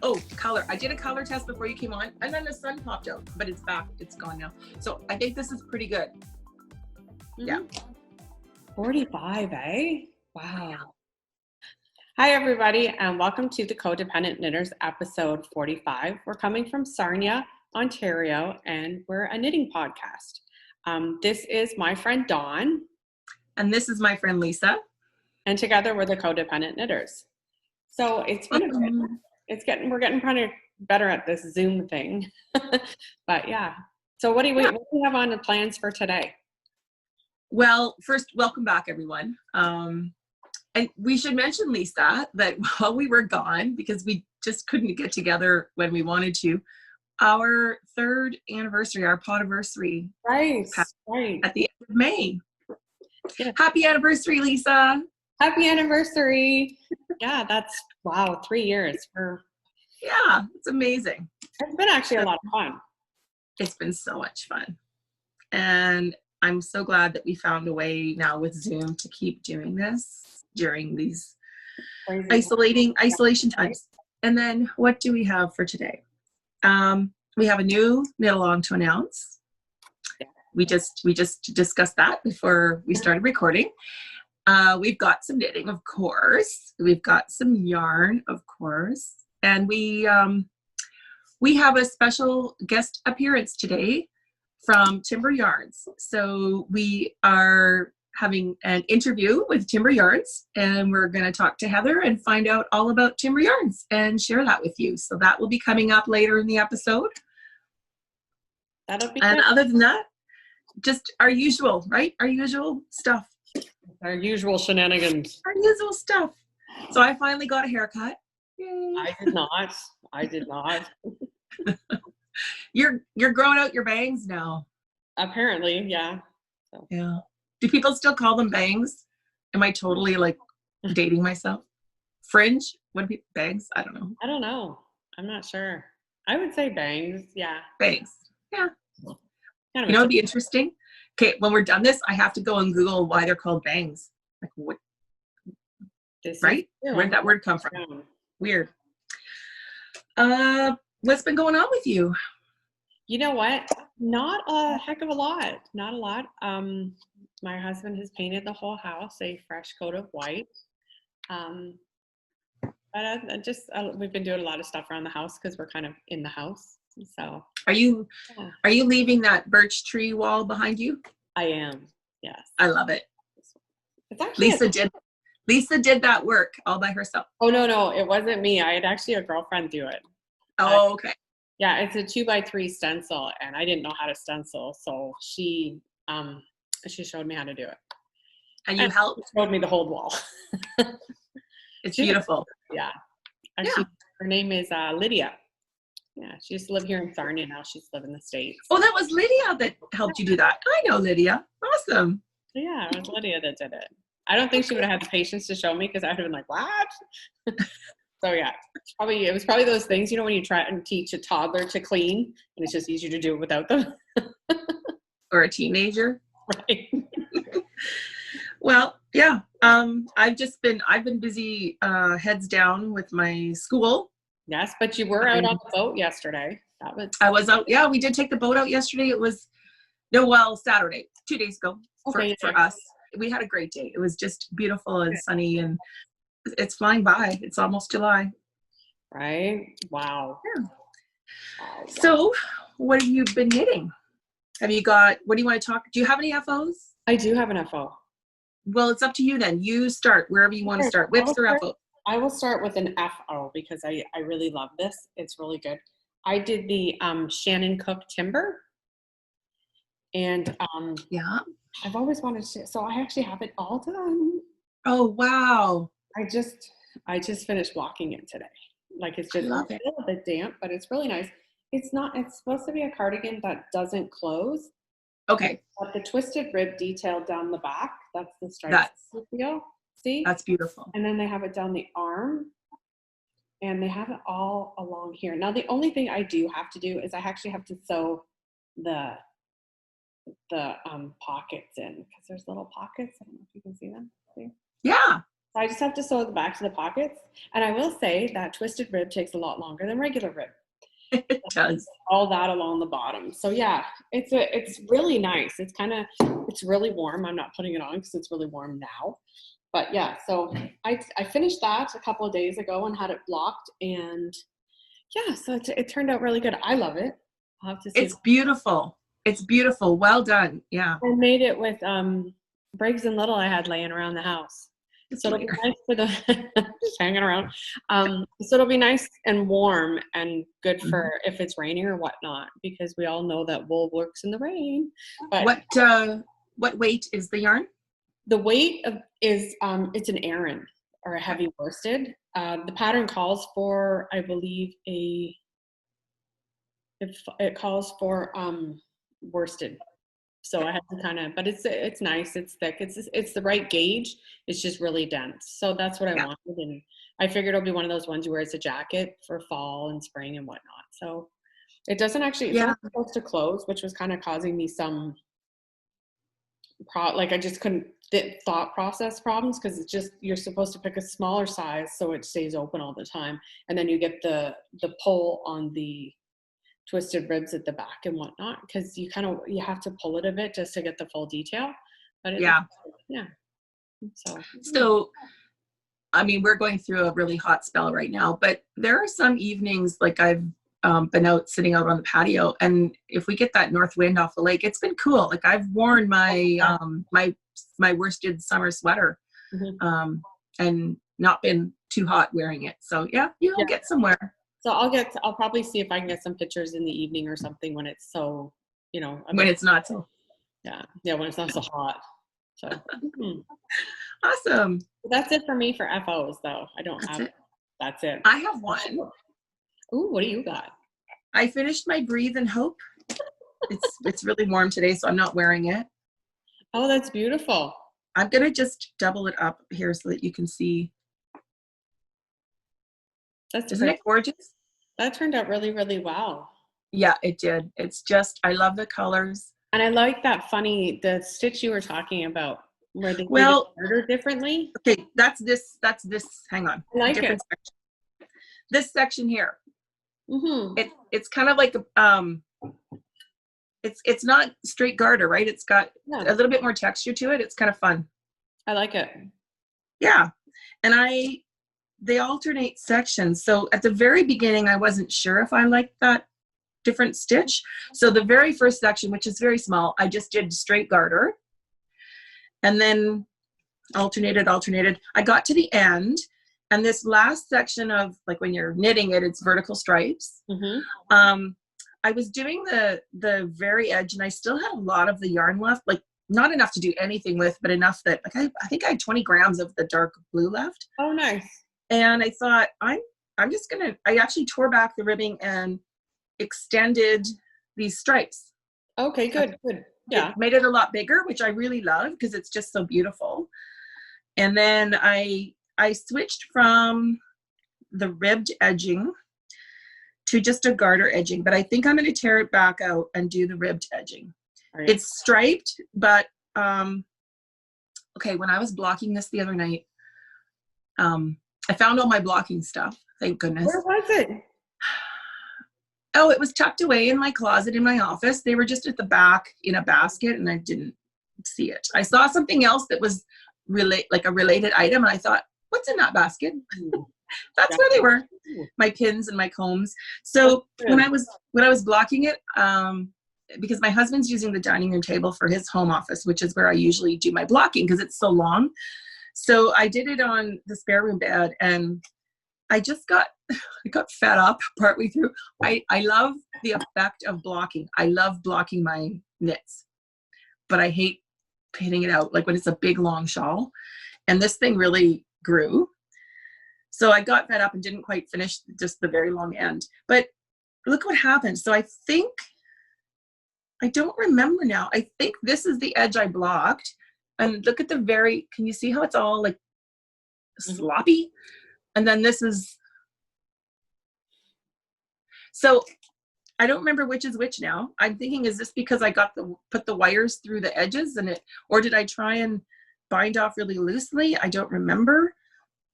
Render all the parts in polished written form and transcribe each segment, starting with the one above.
Oh, color. I did a color test before you came on, and then the sun popped out, but it's back. It's gone now. So I think this is pretty good. Yeah. 45, eh? Wow. Hi, everybody, and welcome to the Codependent Knitters episode 45. We're coming from Sarnia, Ontario, and we're a knitting podcast. This is my friend Dawn. And this is my friend Lisa. And together we're the Codependent Knitters. So it's been we're getting kind of better at this Zoom thing. But yeah. So what do we have on the plans for today? Well, first, welcome back, everyone. And we should mention, Lisa, that while we were gone, because we just couldn't get together when we wanted to, our 3rd anniversary, our Pottiversary, Right. At the end of May. Yeah. Happy anniversary, Lisa. Happy anniversary. Yeah, that's, 3 years. Yeah, it's amazing. It's been actually a lot of fun. It's been so much fun. And I'm so glad that we found a way now with Zoom to keep doing this during these isolation times. And then what do we have for today? We have a new knit along to announce. We just discussed that before we started recording. We've got some knitting, of course. We've got some yarn, of course. And we have a special guest appearance today from Timber Yarns. So we are having an interview with Timber Yarns, and we're going to talk to Heather and find out all about Timber Yarns and share that with you. So that will be coming up later in the episode. That'll be and good. Other than that, just our usual, right? Our usual stuff. Our usual shenanigans. Our usual stuff. So I finally got a haircut. Yay. I did not. You're growing out your bangs now. Apparently, yeah. So. Yeah. Do people still call them bangs? Am I totally like dating myself? Fringe? What do people, bangs? I don't know. I don't know. I'm not sure. I would say bangs. Yeah. Bangs. Yeah. Kind of you know, it'd be interesting. Okay, when we're done this, I have to go and Google why they're called bangs. Like what? Right? Where'd that word come from? Yeah. Weird. What's been going on with you? You know what? Not a heck of a lot. Not a lot. My husband has painted the whole house a fresh coat of white. But we've been doing a lot of stuff around the house because we're kind of in the house. So are you leaving that birch tree wall behind you? I am. Yes. I love it. It's actually Lisa did that work all by herself. Oh no, it wasn't me. I had actually a girlfriend do it. Oh, okay. Yeah, it's a 2x3 stencil, and I didn't know how to stencil, so she showed me how to do it. And you helped? She showed me the whole wall. It's beautiful. Yeah. Actually, her name is Lydia. Yeah, she used to live here in Sarnia. Now she's living in the States. Oh, that was Lydia that helped you do that. I know Lydia. Awesome. Yeah, it was Lydia that did it. I don't think she would have had the patience to show me because I would have been like, what? So yeah, it was probably those things, when you try and teach a toddler to clean and it's just easier to do it without them. Or a teenager. Right. Well, yeah. I've been busy heads down with my school. Yes, but you were out on the boat yesterday. I was out. Yeah, we did take the boat out yesterday. It was Saturday, 2 days ago for us. We had a great day. It was just beautiful and sunny, and it's flying by. It's almost July. Right? Wow. Yeah. Wow. So what have you been knitting? What do you want to talk? Do you have any FOs? I do have an FO. Well, it's up to you then. You start wherever you want to start. Whips or FO? I will start with an FO because I really love this. It's really good. I did the Shannon Cook Timber. And I've always wanted to, so I actually have it all done. Oh, wow. I just finished walking it today. Like it's just a little bit damp, but it's really nice. It's supposed to be a cardigan that doesn't close. Okay. But the twisted rib detail down the back, that's the stripe deal. See? That's beautiful. And then they have it down the arm. And they have it all along here. Now, the only thing I do have to do is I actually have to sew the pockets in because there's little pockets. I don't know if you can see them. See? Yeah. So I just have to sew the backs of the pockets. And I will say that twisted rib takes a lot longer than regular rib. It does. All that along the bottom. So yeah, it's really nice. It's really warm. I'm not putting it on because it's really warm now. But yeah, so I finished that a couple of days ago and had it blocked, and yeah, so it turned out really good. I love it. I'll have to see. It's beautiful. It's beautiful. Well done. Yeah. I made it with Briggs and Little I had laying around the house. So it'll be nice for the just hanging around. So it'll be nice and warm and good for if it's rainy or whatnot, because we all know that wool works in the rain. But what weight is the yarn? the weight is it's an Aran or a heavy worsted. The pattern calls for, I believe, it calls for worsted. So I have to kind of, but it's nice, it's thick, it's the right gauge. It's just really dense. So that's what I wanted, and I figured it'll be one of those ones you wear as a jacket for fall and spring and whatnot. So it doesn't actually, it's not supposed to close, which was kind of causing me some I just couldn't thought process problems, because it's just, you're supposed to pick a smaller size so it stays open all the time, and then you get the pull on the twisted ribs at the back and whatnot, because you have to pull it a bit just to get the full detail. But So I mean, we're going through a really hot spell right now, but there are some evenings, like I've been out sitting out on the patio, and if we get that north wind off the lake, it's been cool. Like I've worn my my worsted summer sweater and not been too hot wearing it. So you'll get somewhere. So I'll probably see if I can get some pictures in the evening or something when it's so, when it's not so. When it's not so hot. So Awesome. That's it for me for FOs, though. I don't have it. That's it. I have one. Ooh, what do you got? I finished my Breathe and Hope. It's really warm today, so I'm not wearing it. Oh, that's beautiful. I'm gonna just double it up here so that you can see. Isn't it gorgeous? That turned out really, really well. Yeah, it did. It's just, I love the colors. And I like the stitch you were talking about, where they order differently. Okay, that's this. Hang on. I like it. Section. This section here. Mm-hmm. It's kind of like it's not straight garter, right? It's got a little bit more texture to it. It's kind of fun. I like it. Yeah, and they alternate sections. So at the very beginning, I wasn't sure if I liked that different stitch. So the very first section, which is very small, I just did straight garter, and then alternated. I got to the end, and this last section of, like, when you're knitting it, it's vertical stripes. Mm-hmm. I was doing the very edge, and I still had a lot of the yarn left, like not enough to do anything with, but enough that, like, I think I had 20 grams of the dark blue left. Oh, nice. And I thought, I'm just gonna, I actually tore back the ribbing and extended these stripes. Okay, good. Yeah. It made it a lot bigger, which I really love because it's just so beautiful. And then I switched from the ribbed edging to just a garter edging, but I think I'm going to tear it back out and do the ribbed edging. It's striped, but okay, when I was blocking this the other night, I found all my blocking stuff, thank goodness. Where was it? Oh, it was tucked away in my closet in my office. They were just at the back in a basket, and I didn't see it. I saw something else that was like a related item, and I thought, what's in that basket? That's where they were, my pins and my combs. So when I was blocking it, because my husband's using the dining room table for his home office, which is where I usually do my blocking because it's so long. So I did it on the spare room bed, and I got fed up partway through. I love the effect of blocking. I love blocking my knits, but I hate pinning it out, like when it's a big long shawl. And this thing really grew. So I got fed up and didn't quite finish just the very long end. But look what happened. So I don't remember now. I think this is the edge I blocked. And look at can you see how it's all like sloppy? And then this is, so I don't remember which is which now. I'm thinking, is this because I put the wires through the edges or did I try and bind off really loosely? I don't remember.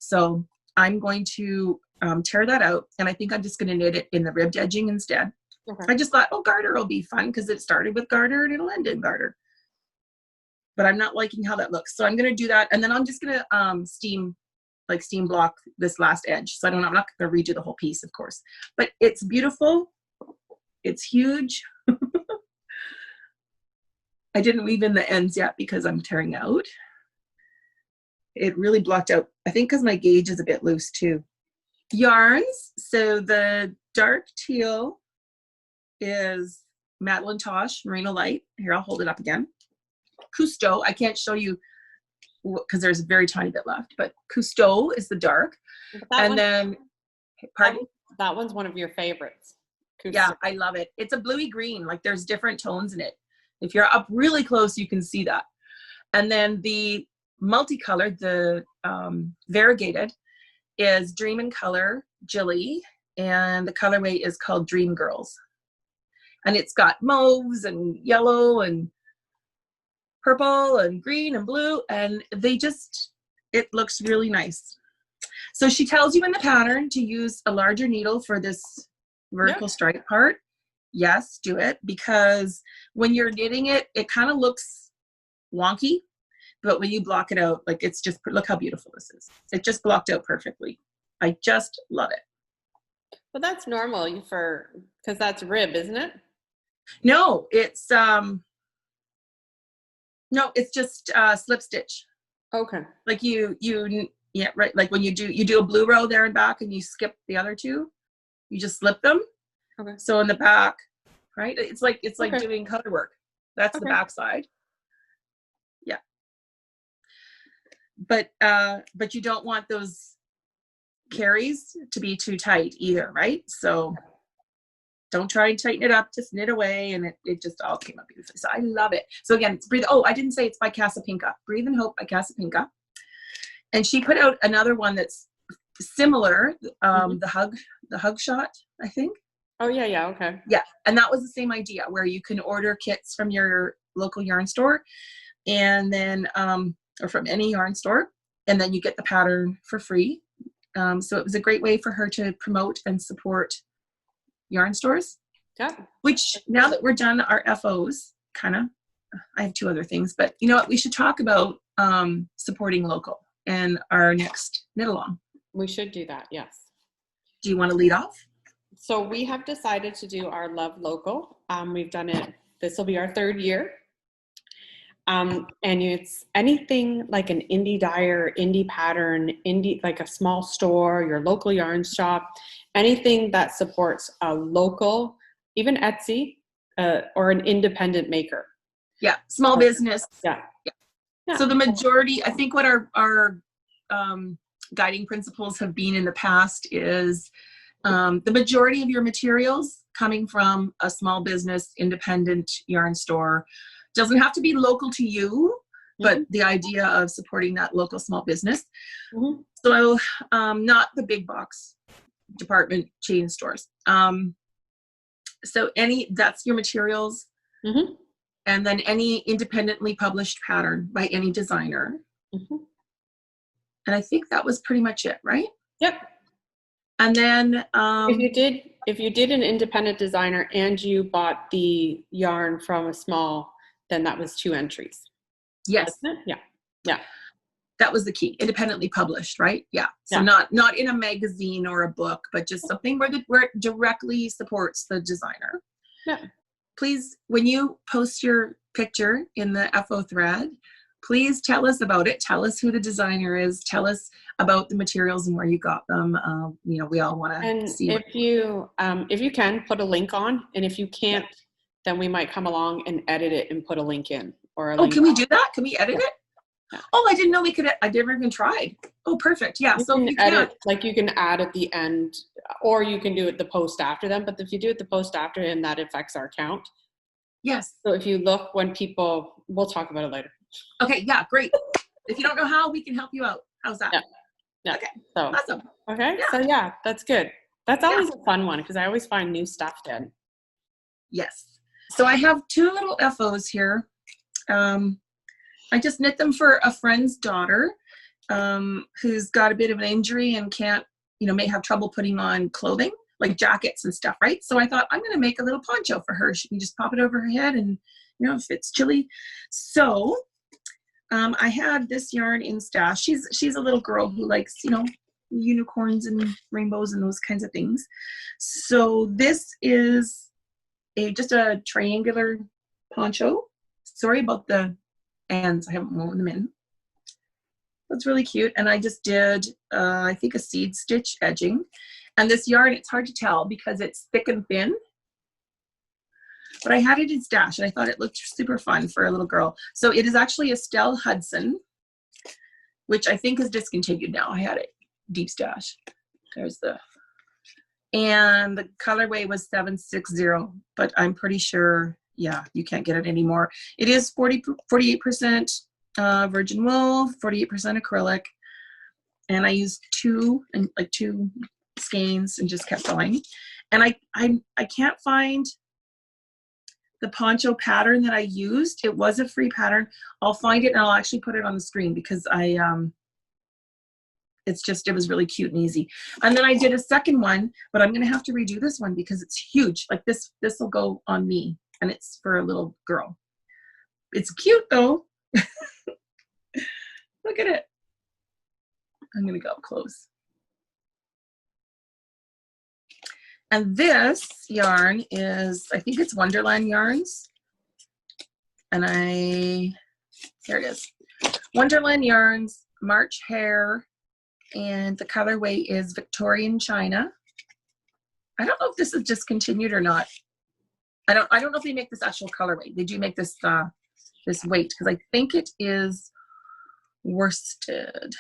So I'm going to tear that out, and I think I'm just going to knit it in the ribbed edging instead. Okay. I just thought, oh, garter will be fun because it started with garter and it'll end in garter. But I'm not liking how that looks. So I'm going to do that. And then I'm just going to steam block this last edge. So I'm not going to redo the whole piece, of course. But it's beautiful. It's huge. I didn't weave in the ends yet because I'm tearing out. It really blocked out, I think because my gauge is a bit loose too. Yarns. So the dark teal is Madeline Tosh, Merino Light. Here, I'll hold it up again. Cousteau, I can't show you because there's a very tiny bit left, but Cousteau is the dark. And then, pardon? That one's one of your favorites. Cousteau. Yeah, I love it. It's a bluey green, like there's different tones in it. If you're up really close, you can see that. And then the multicolored, the variegated, is Dream in Color Jilly, and the colorway is called Dream Girls. And it's got mauves and yellow and purple and green and blue, and it looks really nice. So she tells you in the pattern to use a larger needle for this vertical stripe part. Yes, do it, because when you're knitting it, it kind of looks wonky, but when you block it out, like it's just, look how beautiful this is. It just blocked out perfectly. I just love it. Well, that's normal because that's rib, isn't it? No, it's just slip stitch. Okay. Like yeah, right. Like when you do a blue row there and back and you skip the other two, you just slip them. Okay. So in the back, right? It's like doing color work. That's the back side. Yeah. But you don't want those carries to be too tight either, right? So don't try and tighten it up, just knit away, and it just all came up beautifully. So I love it. So again, it's Breathe. Oh, I didn't say it's by Casapinka. Breathe and Hope by Casapinka. And she put out another one that's similar, the hug shot, I think. Oh yeah, okay. Yeah, and that was the same idea where you can order kits from your local yarn store, and then or from any yarn store, and then you get the pattern for free. So it was a great way for her to promote and support yarn stores. Yeah. Which now that we're done our FOs, I have two other things, but you know what? We should talk about supporting local in our next knit along. We should do that. Yes. Do you want to lead off? So we have decided to do our Love Local. We've done it. This will be our third year. And it's anything like an indie dyer, indie pattern, like a small store, your local yarn shop, anything that supports a local, even Etsy, or an independent maker. Yeah, small business. Yeah. So the majority, I think what our guiding principles have been in the past is the majority of your materials coming from a small business, independent yarn store. Doesn't have to be local to you, but the idea of supporting that local small business. Mm-hmm. So not the big box department chain stores. So that's your materials. Mm-hmm. And then any independently published pattern by any designer. Mm-hmm. And I think that was pretty much it, right? Yep. And then if you did an independent designer and you bought the yarn from a small, then that was 2 entries. Yes. Yeah. That was the key. Independently published, right? Yeah. So not in a magazine or a book, but just something where it directly supports the designer. Yeah. Please, when you post your picture in the FO thread, please tell us about it. Tell us who the designer is. Tell us about the materials and where you got them. We all want to see. And if you can, put a link on, and if you can't, then we might come along and edit it and put a link in. Can we do that? Can we edit it? Yeah. Oh, I didn't know we could. I never even tried. Oh, perfect. Yeah. So you can edit, like you can add at the end, or you can do it the post after them. But if you do it the post after, and that affects our count. Yes. So if you look when people, we'll talk about it later. Okay. Yeah. Great. If you don't know how, we can help you out. How's that? Yeah. Okay. So awesome. Okay. Yeah. So that's good. That's always a fun one because I always find new stuff then. Yes. So I have 2 little FOs here. I just knit them for a friend's daughter, who's got a bit of an injury and can't, may have trouble putting on clothing, like jackets and stuff, right? So I thought, I'm going to make a little poncho for her. She can just pop it over her head and, if it's chilly. So I had this yarn in stash. She's a little girl who likes, unicorns and rainbows and those kinds of things. So this is just a triangular poncho. Sorry about the ends. I haven't woven them in. That's really cute. And I just did, I think, a seed stitch edging. And this yarn, it's hard to tell because it's thick and thin. But I had it in stash and I thought it looked super fun for a little girl. So it is actually a Stella Hudson, which I think is discontinued now. I had it deep stash. And the colorway was 760, but I'm pretty sure, yeah, you can't get it anymore. It is 48% virgin wool, 48% acrylic. And I used two skeins and just kept going. And I can't find the poncho pattern that I used. It was a free pattern. I'll find it and I'll actually put it on the screen because it was really cute and easy. And then I did a second one, but I'm going to have to redo this one because it's huge. Like this will go on me and it's for a little girl. It's cute though. Look at it. I'm going to go up close. And this yarn is, I think it's Wonderland Yarns. And here it is. Wonderland Yarns, March Hare, and the colorway is Victorian China. I don't know if this is discontinued or not. I don't know if they make this actual colorway. They do make this this weight because I think it is worsted.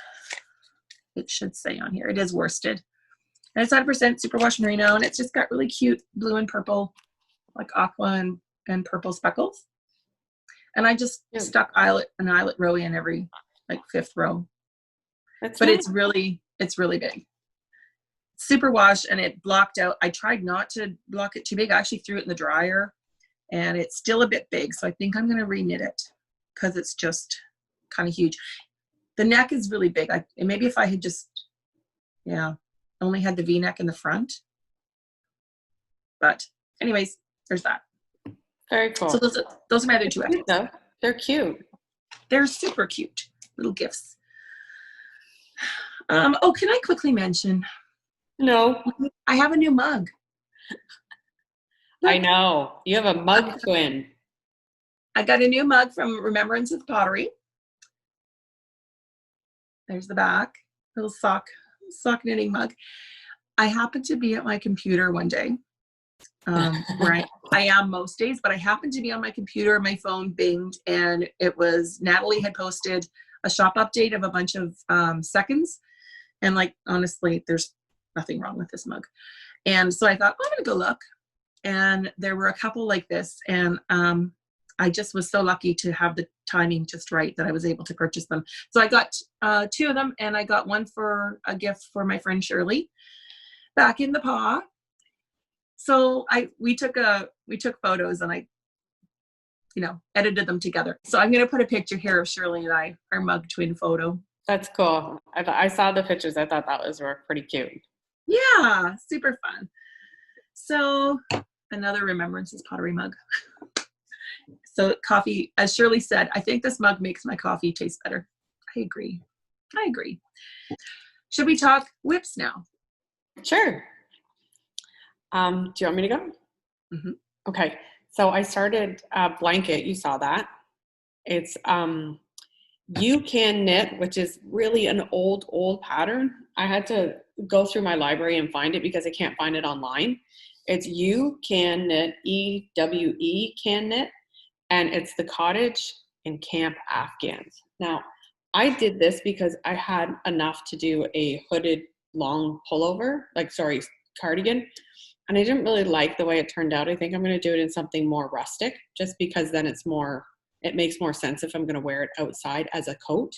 It should say on here. It is worsted. And it's 100% superwash merino, and it's just got really cute blue and purple, like aqua and purple speckles. And I just stuck an eyelet row in every fifth row. But nice. It's really big. Super wash, and it blocked out. I tried not to block it too big. I actually threw it in the dryer, and it's still a bit big. So I think I'm going to reknit it because it's just kind of huge. The neck is really big. Maybe if I had just, only had the V-neck in the front. But anyways, there's that. Very cool. So those are my other two outfits. They're cute. They're super cute little gifts. Can I quickly mention? No. I have a new mug. I know. You have a mug twin. I got a new mug from Remembrances Pottery. There's the back. Little sock knitting mug. I happened to be at my computer one day, where I am most days, but I happened to be on my computer, my phone binged, and it was Natalie had posted a shop update of a bunch of seconds. And honestly, there's nothing wrong with this mug. And so I thought, I'm going to go look. And there were a couple like this. And I just was so lucky to have the timing just right that I was able to purchase them. So I got two of them, and I got one for a gift for my friend Shirley back in the paw. So we took photos and I edited them together. So I'm going to put a picture here of Shirley and I, our mug twin photo. That's cool. I saw the pictures. I thought that was pretty cute. Yeah, super fun. So another Remembrances Pottery mug. So coffee, as Shirley said, I think this mug makes my coffee taste better. I agree. Should we talk whips now? Sure. Do you want me to go? Mm-hmm. Okay. So I started a blanket. You saw that. It's You Can Knit, which is really an old pattern. I had to go through my library and find it because I can't find it online. It's You Can Knit, EWE Can Knit. And it's the cottage and camp afghans. Now, I did this because I had enough to do a hooded long pullover, cardigan. And I didn't really like the way it turned out. I think I'm going to do it in something more rustic, just because then it makes more sense if I'm going to wear it outside as a coat.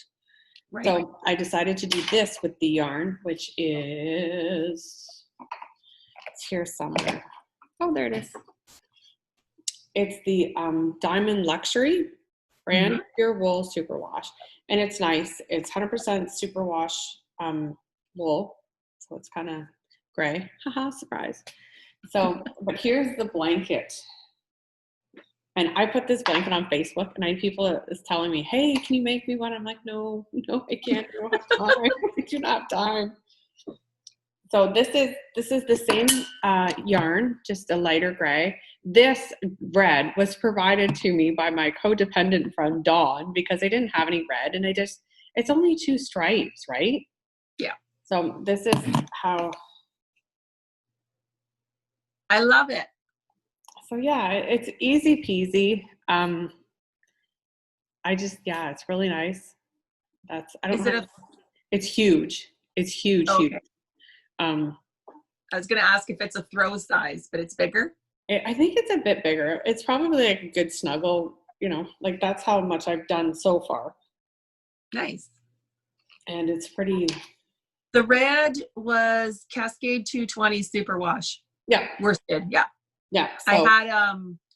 Right. So I decided to do this with the yarn, which is, it's here somewhere. Oh, there it is. It's the Diamond Luxury, brand pure wool superwash. And it's nice. It's 100% superwash wool. So it's kind of gray. Haha, surprise. So, but here's the blanket. And I put this blanket on Facebook, and people is telling me, hey, can you make me one? I'm like, no, I can't. I don't have time. I do not have time. So this is the same yarn, just a lighter gray. This red was provided to me by my codependent friend Dawn because I didn't have any red, and it's only 2 stripes, right? Yeah. So this is how. I love it. So yeah, it's easy peasy. It's really nice. It's huge. It's huge, okay. huge. I was going to ask if it's a throw size, but it's bigger. I think it's a bit bigger. It's probably like a good snuggle, like that's how much I've done so far. Nice. And it's pretty. The red was Cascade 220 Superwash. Yeah. Worsted. Yeah. Yeah. So,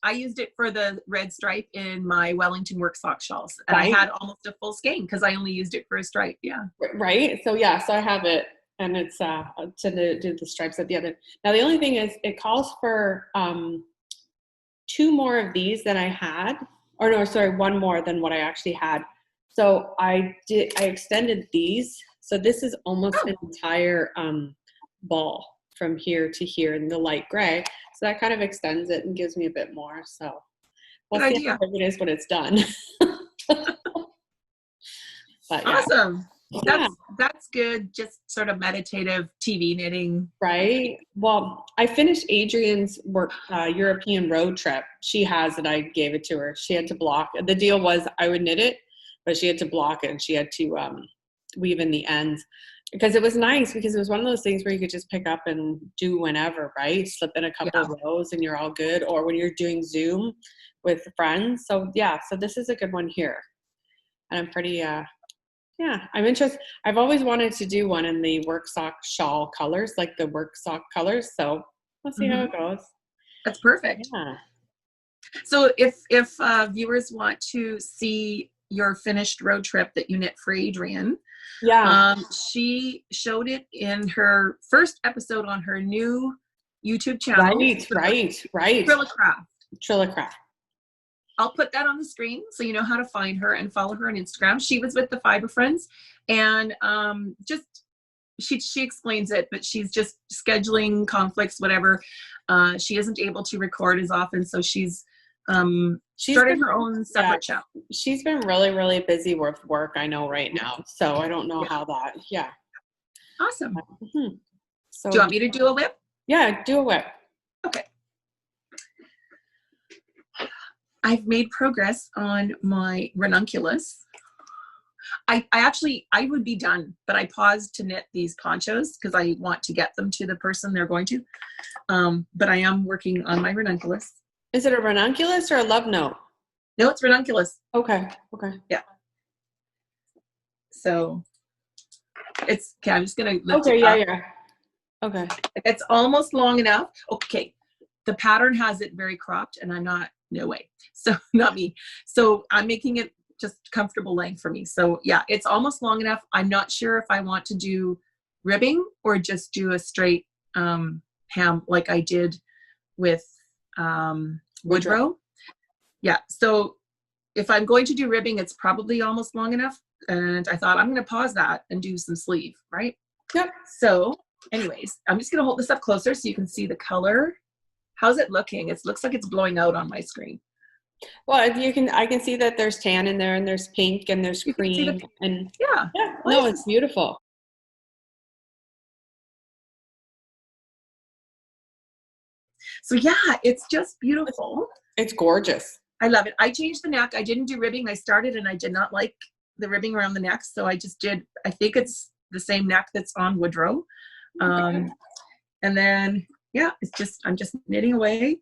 I used it for the red stripe in my Wellington work sock shawls. And right. I had almost a full skein because I only used it for a stripe. Yeah. Right. So so I have it. And it's to do the stripes at the other. Now, the only thing is it calls for 2 more of these than I had. Or no, sorry, 1 more than what I actually had. So I extended these. So this is almost an entire ball from here to here in the light gray. So that kind of extends it and gives me a bit more. So we'll see how big it is when it's done. But, yeah. Awesome. That's good. Just sort of meditative TV knitting. Right. Well, I finished Adrian's work, European road trip. She has it. I gave it to her. She had to block. The deal was I would knit it, but she had to block it and she had to weave in the ends because it was nice because it was one of those things where you could just pick up and do whenever, right? Slip in a couple of rows and you're all good. Or when you're doing Zoom with friends. So so this is a good one here. And I'm pretty, I'm interested. I've always wanted to do one in the work sock shawl colors, like the work sock colors. So we'll see how it goes. That's perfect. Yeah. So if viewers want to see your finished road trip that you knit for Adrian, she showed it in her first episode on her new YouTube channel. Right. Trillicraft. I'll put that on the screen so you know how to find her and follow her on Instagram. She was with the Fiber Friends, and she explains it, but she's just scheduling conflicts, whatever. She isn't able to record as often, so she's started her own separate channel. She's been really, really busy with work, I know right now. So I don't know how that. Yeah. Awesome. So do you want me to do a whip? Yeah, do a whip. Okay. I've made progress on my ranunculus. I would be done, but I paused to knit these ponchos because I want to get them to the person they're going to. But I am working on my ranunculus. Is it a ranunculus or a love note? No, it's ranunculus. Okay. Yeah. So it's okay. I'm just gonna lift it up. Yeah. Okay. It's almost long enough. Okay. The pattern has it very cropped, and I'm not. No way. So not me. So I'm making it just comfortable length for me. So yeah, it's almost long enough. I'm not sure if I want to do ribbing or just do a straight hem like I did with Woodrow. Yeah. So if I'm going to do ribbing, it's probably almost long enough. And I thought I'm going to pause that and do some sleeve, right? Yep. So anyways, I'm just going to hold this up closer so you can see the color. How's it looking? It looks like it's blowing out on my screen. Well, I can see that there's tan in there and there's pink and there's cream and yeah. No, it's beautiful. So yeah, it's just beautiful. It's gorgeous. I love it. I changed the neck. I didn't do ribbing. I started and I did not like the ribbing around the neck. So I just did, I think it's the same neck that's on Woodrow. And then, yeah, it's just, I'm just knitting away.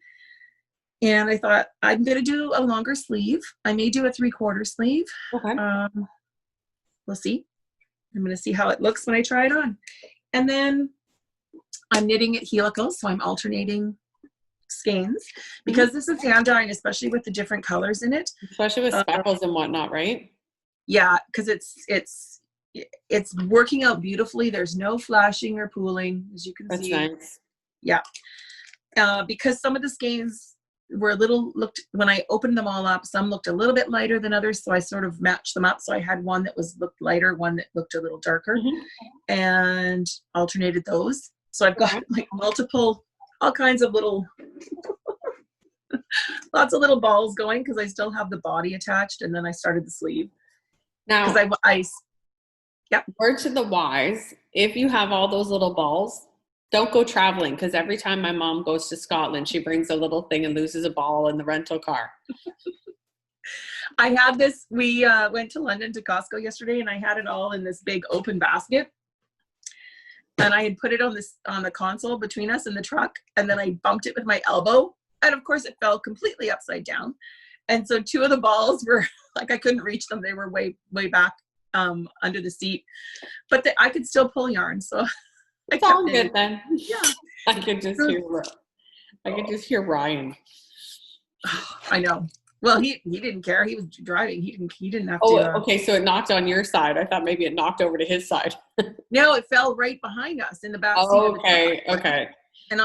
And I thought I'm going to do a longer sleeve. I may do a 3/4 sleeve. Okay. We'll see. I'm going to see how it looks when I try it on. And then I'm knitting it helical. So I'm alternating skeins because this is hand dyeing, especially with the different colors in it. Especially with speckles and whatnot, right? Yeah, because it's working out beautifully. There's no flashing or pooling, as you can see. That's nice. Yeah. Because some of the skeins were when I opened them all up, some looked a little bit lighter than others, so I sort of matched them up. So I had one that looked lighter, one that looked a little darker, and alternated those. So I've got like all kinds of little, lots of little balls going because I still have the body attached, and then I started the sleeve. Now, word to the wise, if you have all those little balls, don't go traveling, because every time my mom goes to Scotland, she brings a little thing and loses a ball in the rental car. I had this, we went to London to Costco yesterday, and I had it all in this big open basket. And I had put it on the console between us in the truck, and then I bumped it with my elbow. And of course it fell completely upside down. And so two of the balls were like, I couldn't reach them. They were way, way back under the seat, but I could still pull yarn. So it's all good then. Yeah. I could just hear Ryan. I know. Well, he didn't care. He was driving. He didn't have to. Oh, okay. So it knocked on your side. I thought maybe it knocked over to his side. No, it fell right behind us in the back seat. Okay. Okay. And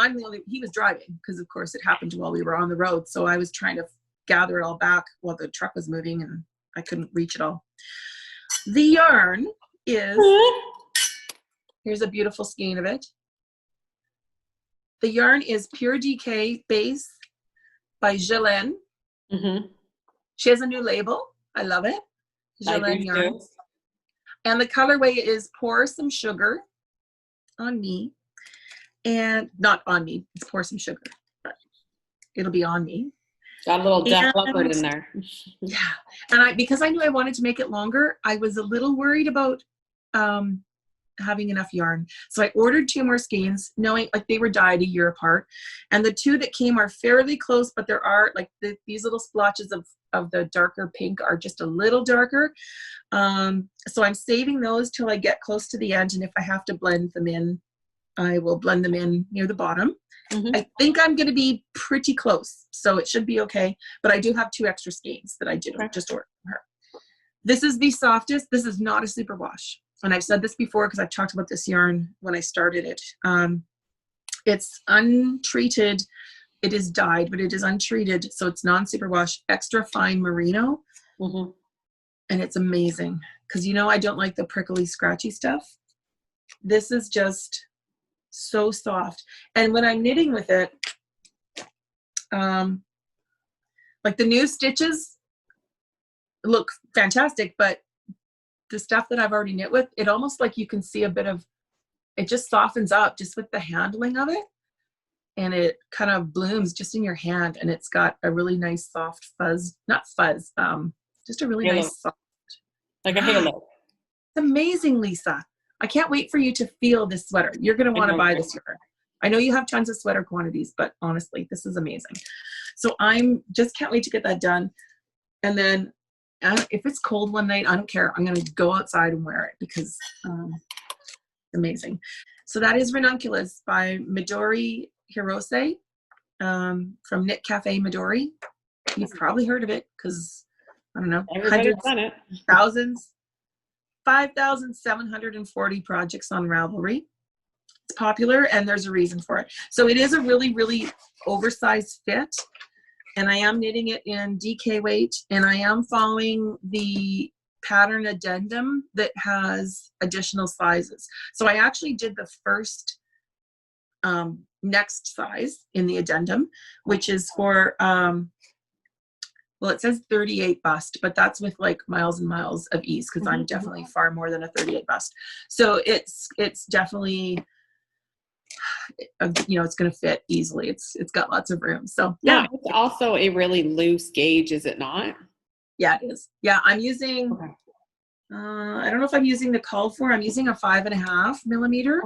he was driving because of course it happened while we were on the road. So I was trying to gather it all back while the truck was moving, and I couldn't reach it all. The yarn is, here's a beautiful skein of it. The yarn is Pure DK Base by Jilly. She has a new label. I love it. Laine Yarns. And the colorway is Pour Some Sugar on Me. And not on me, it's Pour Some Sugar, but it'll be on me. Got a little Def Leppard in there. Yeah. And because I knew I wanted to make it longer, I was a little worried about having enough yarn. So I ordered 2 more skeins, knowing like they were dyed a year apart. And the 2 that came are fairly close, but there are like these little splotches of the darker pink are just a little darker. So I'm saving those till I get close to the end. And if I have to blend them in, I will blend them in near the bottom. I think I'm going to be pretty close, so it should be okay. But I do have 2 extra skeins that I did just order from her. This is the softest. This is not a superwash. And I've said this before because I've talked about this yarn when I started it. It's untreated. It is dyed, but it is untreated. So it's non-superwash, extra fine merino. And it's amazing because, I don't like the prickly, scratchy stuff. This is just so soft. And when I'm knitting with it, like the new stitches look fantastic, but the stuff that I've already knit with, it almost like you can see a bit of, it just softens up just with the handling of it. And it kind of blooms just in your hand. And it's got a really nice soft fuzz, not fuzz, just a really nice soft. Like a halo. It's amazing, Lisa. I can't wait for you to feel this sweater. You're going to want to buy this yarn. I know you have tons of sweater quantities, but honestly, this is amazing. So just can't wait to get that done. And then if it's cold one night, I don't care. I'm going to go outside and wear it because amazing. So that is Ranunculus by Midori Hirose from Knit Café Midori. You've probably heard of it because, I don't know, everybody's done it. Thousands. 5,740 projects on Ravelry. It's popular and there's a reason for it. So it is a really, really oversized fit. And I am knitting it in DK weight, and I am following the pattern addendum that has additional sizes. So I actually did the first next size in the addendum, which is for well, it says 38 bust, but that's with like miles and miles of ease because I'm definitely far more than a 38 bust. So it's definitely, it's going to fit easily. It's got lots of room. So yeah, it's also a really loose gauge, is it not? Yeah, it is. Yeah, I'm using, I don't know if I'm using the called for, I'm using a 5.5 millimeter,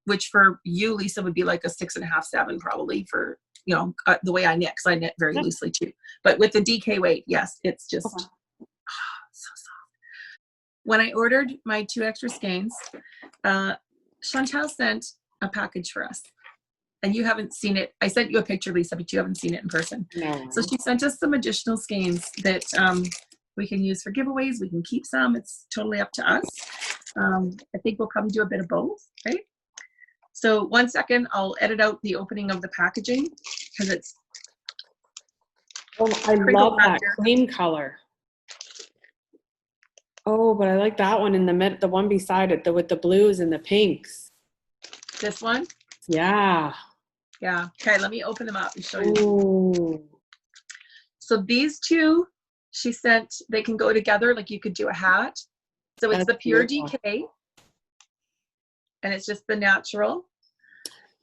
which for you, Lisa, would be like a 6.5, 7 probably for, the way I knit, because I knit very loosely too. But with the DK weight, yes, it's just so soft. When I ordered my 2 extra skeins, Chantal sent a package for us. And you haven't seen it. I sent you a picture, Lisa, but you haven't seen it in person. No. So she sent us some additional skeins that we can use for giveaways. We can keep some. It's totally up to us. I think we'll probably do a bit of both, right? So 1 second, I'll edit out the opening of the packaging because it's. Oh, I love that cream color. Oh, but I like that one in the mid, the one beside it, with the blues and the pinks. This one? Yeah. Yeah. Okay, let me open them up and show you. Ooh. So these two, she sent, they can go together, like you could do a hat. So it's the Pure DK, and it's just the natural.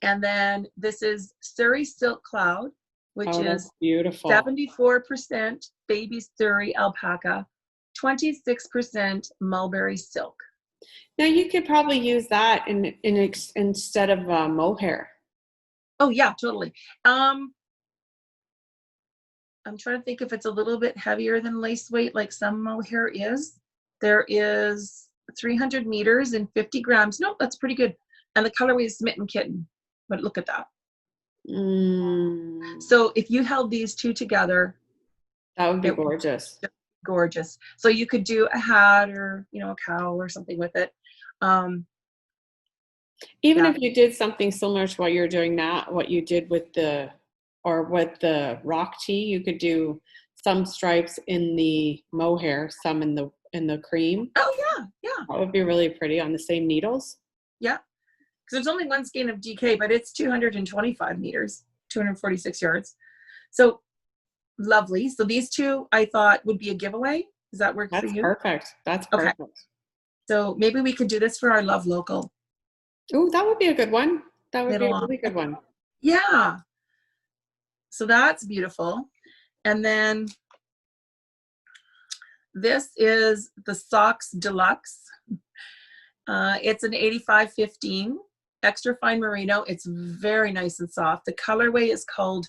And then this is Surrey Silk Cloud, which is beautiful. 74% baby Surrey alpaca, 26% mulberry silk. Now you could probably use that instead of mohair. Oh yeah, totally. I'm trying to think if it's a little bit heavier than lace weight, like some mohair is. There is 300 meters and 50 grams. No, that's pretty good. And the colorway is Smitten Kitten. But look at that. So if you held these two together, that would be gorgeous. Gorgeous. So you could do a hat or, you know, a cowl or something with it. Even if you did something similar to what you're doing now, what you did with the rock tee, you could do some stripes in the mohair, some in the cream. Oh yeah. That would be really pretty on the same needles. Yeah. Because there's only one skein of DK, but it's 225 meters, 246 yards. So lovely. So these two I thought would be a giveaway. Does that work for you? Perfect. That's perfect. Okay. So maybe we could do this for our Love Local. Oh, that would be a good one. That would be a really good one. Yeah. So that's beautiful. And then this is the Socks Deluxe. It's an 85-15 extra fine merino. It's very nice and soft. The colorway is called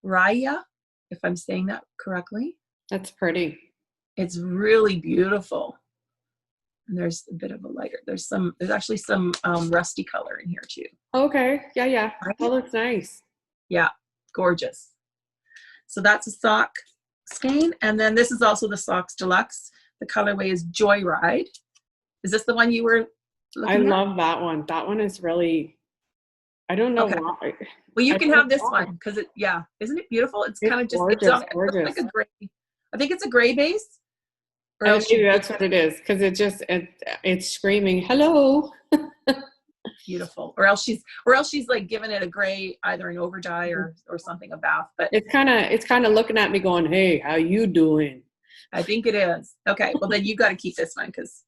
Raya, if I'm saying that correctly. That's pretty. It's really beautiful. And there's a bit of a lighter. There's actually some rusty color in here too. Okay. Yeah. That looks nice. Yeah. Gorgeous. So that's a sock skein. And then this is also the Socks Deluxe. The colorway is Joyride. Is this the one you were looking at? Love that one. That one is really, I don't know why. Well, you can have this one because isn't it beautiful? It's kind of just gorgeous, it looks like a gray. I think it's a gray base. Or maybe that's what it is, because it's screaming hello. Beautiful. Or else she's like giving it a gray, either an over dye or something, a bath. But it's kind of looking at me going, hey, how you doing? I think it is. Okay, well then you got to keep this one because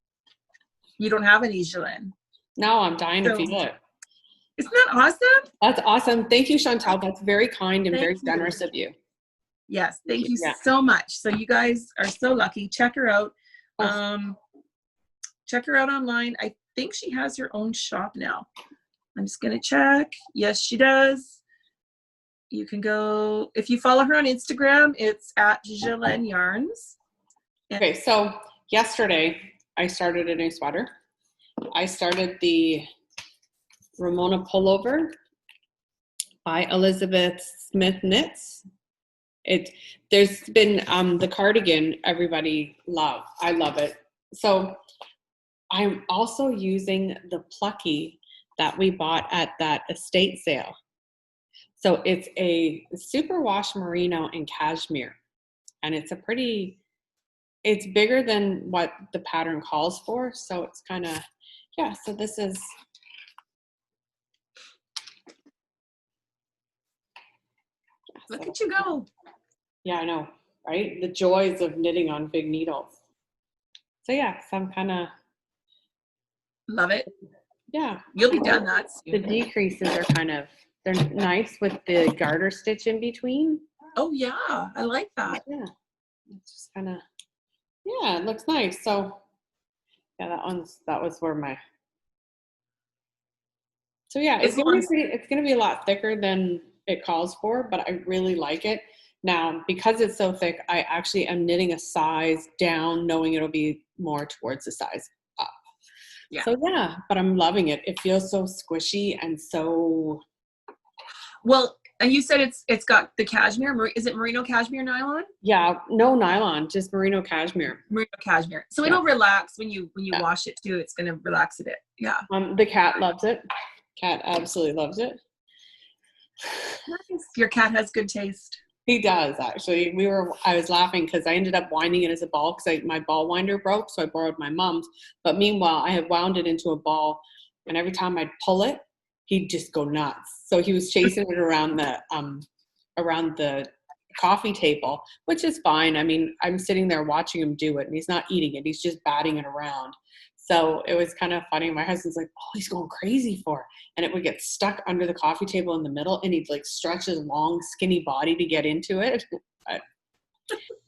you don't have any Jillian. No, I'm dying to feel it. Isn't that awesome? That's awesome. Thank you, Chantal. That's very kind and very generous of you. Yes, thank you so much. So you guys are so lucky. Check her out. Check her out online. I think she has her own shop now. I'm just going to check. Yes, she does. You can go, if you follow her on Instagram, it's at Laine Yarns. Okay, so yesterday I started a new sweater. I started the Ramona Pullover by Elizabeth Smith Knits. There's been the cardigan everybody love. I love it. So I'm also using the Plucky that we bought at that estate sale. So it's a superwash merino and cashmere, and it's bigger than what the pattern calls for. So it's kind of, so this is, look at you go. Yeah, I know, right? The joys of knitting on big needles. So so I'm kind of. Love it. Yeah. You'll be done that soon. The decreases are they're nice with the garter stitch in between. Oh yeah, I like that. Yeah. It's just kind of, it looks nice. So that was where my. So it's gonna be a lot thicker than it calls for, but I really like it. Now, because it's so thick, I actually am knitting a size down, knowing it'll be more towards the size up. Yeah. So but I'm loving it. It feels so squishy and so Well, and you said it's got the cashmere. Is it merino cashmere nylon? Yeah, no nylon, just merino cashmere. Merino cashmere. So Yeah. it'll relax when you wash it too. It's going to relax a bit. Yeah. The cat loves it. Cat absolutely loves it. Nice. Your cat has good taste. He does, actually. I was laughing because I ended up winding it as a ball because my ball winder broke, so I borrowed my mom's. But meanwhile, I had wound it into a ball, and every time I'd pull it, he'd just go nuts. So he was chasing it around the coffee table, which is fine. I mean, I'm sitting there watching him do it, and he's not eating it. He's just batting it around. So it was kind of funny. My husband's like, oh, he's going crazy for it. And it would get stuck under the coffee table in the middle, and he'd like stretch his long, skinny body to get into it. But,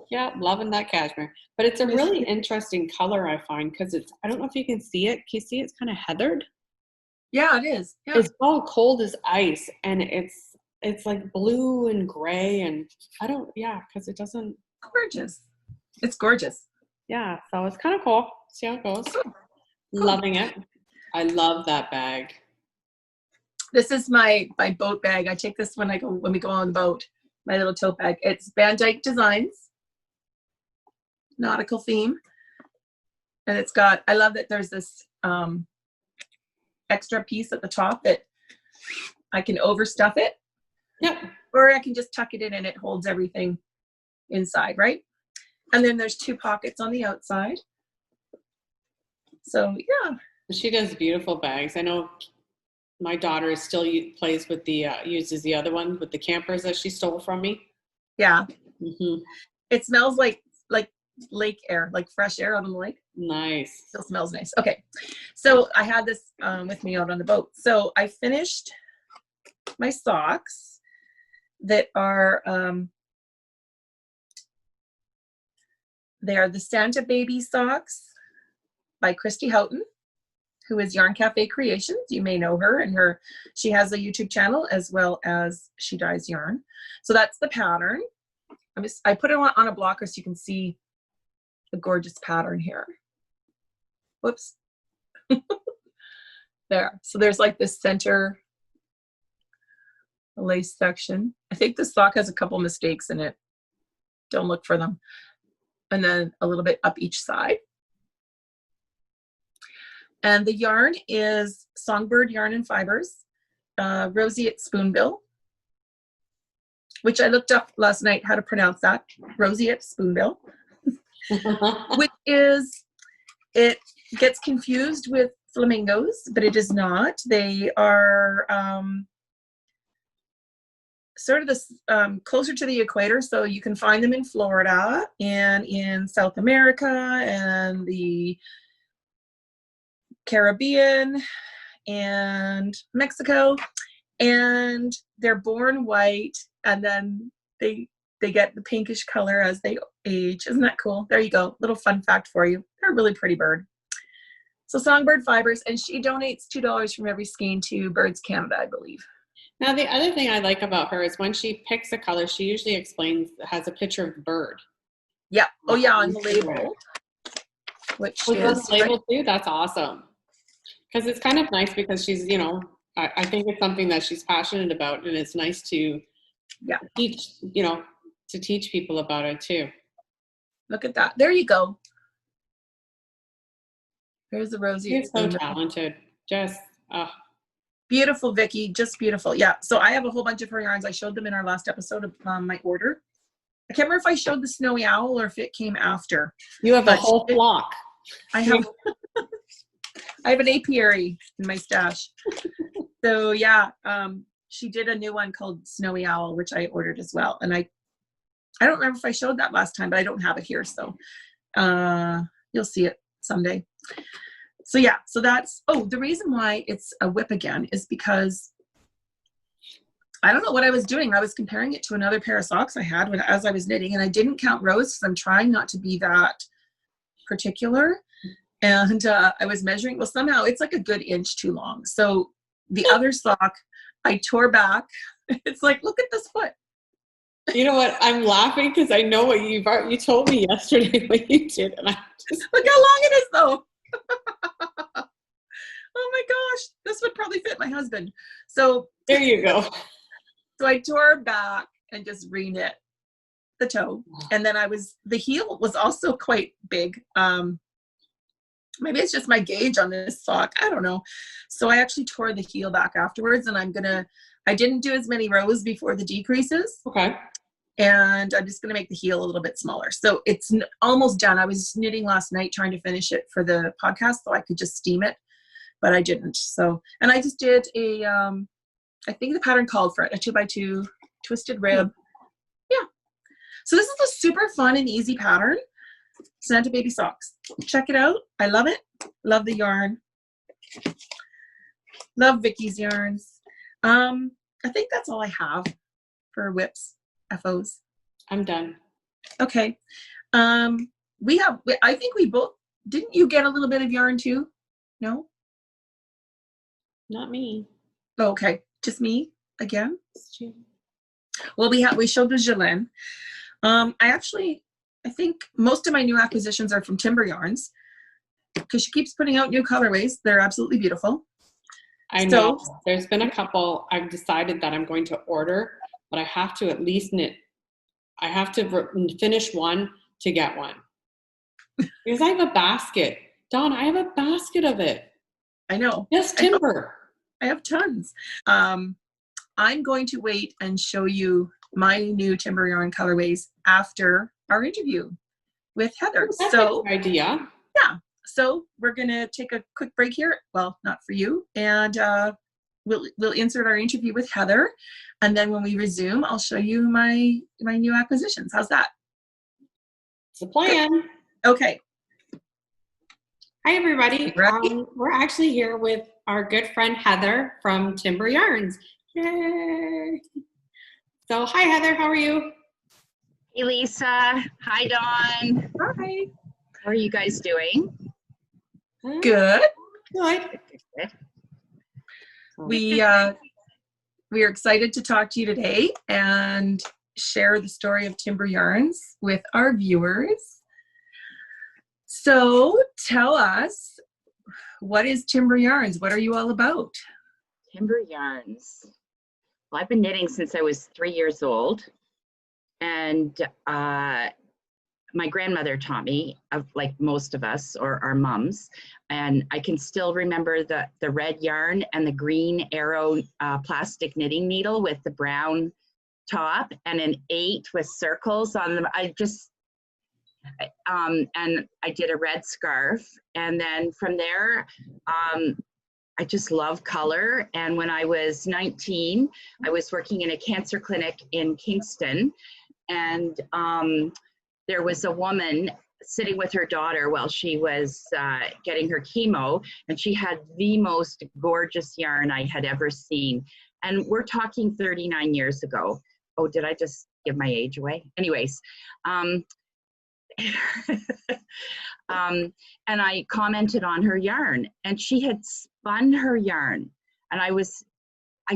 yeah, loving that cashmere. But it's a really interesting color, I find, because I don't know if you can see it. Can you see it's kind of heathered? Yeah, it is. Yeah. It's all cold as ice, and it's like blue and gray, and because it doesn't. Gorgeous. It's gorgeous. Yeah, so it's kind of cool. See how it goes. Cool. Loving it. I love that bag. This is my boat bag. I take this when we go on the boat. My little tote bag. It's VanDijk Designs, nautical theme, and it's got. I love that there's this extra piece at the top that I can overstuff it. Yep. Or I can just tuck it in and it holds everything inside, right? And then there's 2 pockets on the outside. So yeah. She does beautiful bags. I know my daughter still plays with uses the other one with the campers that she stole from me. Yeah. Mm-hmm. It smells like lake air, like fresh air out on the lake. Nice. Still smells nice. Okay. So I had this with me out on the boat. So I finished my socks that are, they are the Santa Baby socks by Christie Houghton, who is Yarn Café Creations. You may know her, and she has a YouTube channel as well as she dyes yarn. So that's the pattern. I put it on a blocker so you can see the gorgeous pattern here. Whoops. There. So there's like this center lace section. I think this sock has a couple mistakes in it. Don't look for them. And then a little bit up each side. And the yarn is Songbird yarn and fibers, Roseate Spoonbill, which I looked up last night how to pronounce that. Roseate Spoonbill, which is, it gets confused with flamingos, but it is not. They are sort of this closer to the equator, so you can find them in Florida and in South America and the Caribbean and Mexico, and they're born white, and then they get the pinkish color as they age. Isn't that cool? There you go. Little fun fact for you. They're a really pretty bird. So Songbird Fibres, and she donates $2 from every skein to Birds Canada, I believe. Now, the other thing I like about her is when she picks a color, she usually has a picture of the bird. Yeah. Oh, yeah, on the label. Which is the label too? That's awesome. Because it's kind of nice because she's, I think it's something that she's passionate about, and it's nice to teach people about it too. Look at that. There you go. There's the Roseate. She's so talented. Just, beautiful, Vicky. Just beautiful. Yeah. So I have a whole bunch of her yarns. I showed them in our last episode of my order. I can't remember if I showed the Snowy Owl or if it came after. You have a whole flock. I have an apiary in my stash. So yeah, she did a new one called Snowy Owl, which I ordered as well. And I don't remember if I showed that last time, but I don't have it here. So you'll see it someday. So yeah, so that's, the reason why it's a whip again is because I don't know what I was doing. I was comparing it to another pair of socks I had as I was knitting, and I didn't count rows because I'm trying not to be that particular. And I was measuring, well, somehow it's like a good inch too long. So the other sock I tore back. It's like, look at this foot. You know what? I'm laughing because I know what you told me yesterday what you did. And I just look how long it is though. Oh my gosh, this would probably fit my husband. So there you go. So I tore back and just re-knit the toe. And then the heel was also quite big. Maybe it's just my gauge on this sock. I don't know. So I actually tore the heel back afterwards, and I didn't do as many rows before the decreases. Okay. And I'm just going to make the heel a little bit smaller. So it's almost done. I was knitting last night trying to finish it for the podcast so I could just steam it, but I didn't. So, and I just did I think the pattern called for it, a 2x2 twisted rib. Yeah. So this is a super fun and easy pattern. Santa Baby Socks. Check it out. I love it. Love the yarn. Love Vicky's yarns. I think that's all I have for whips, FOs. I'm done. Okay. I think we both, didn't you get a little bit of yarn too? No? Not me. Okay. Just me again? Well, we showed the Jilly. I think most of my new acquisitions are from Timber Yarns because she keeps putting out new colorways. They're absolutely beautiful. I know. There's been a couple I've decided that I'm going to order, but I have to at least knit. I have to finish one to get one. Because I have a basket. Dawn, I have a basket of it. I know. Yes, timber. I have tons. I'm going to wait and show you my new Timber Yarn colorways after our interview with Heather. That's a good idea. Yeah. So we're going to take a quick break here. Well, not for you. And we'll insert our interview with Heather. And then when we resume, I'll show you my new acquisitions. How's that? It's a plan. Okay. Hi, everybody. We're actually here with our good friend Heather from Timber Yarns. Yay! So, hi, Heather. How are you? Hey, Lisa. Hi, Dawn. Hi. How are you guys doing? Good. Good. We are excited to talk to you today and share the story of Timber Yarns with our viewers. So tell us, what is Timber Yarns? What are you all about? Timber Yarns. Well, I've been knitting since I was 3 years old. And my grandmother taught me, like most of us, or our mums. And I can still remember the red yarn and the green arrow plastic knitting needle with the brown top and an 8 with circles on them. And I did a red scarf. And then from there, I just love color. And when I was 19, I was working in a cancer clinic in Kingston. And there was a woman sitting with her daughter while she was getting her chemo, and she had the most gorgeous yarn I had ever seen. And we're talking 39 years ago. Oh, did I just give my age away? Anyways, and I commented on her yarn, and she had spun her yarn. And I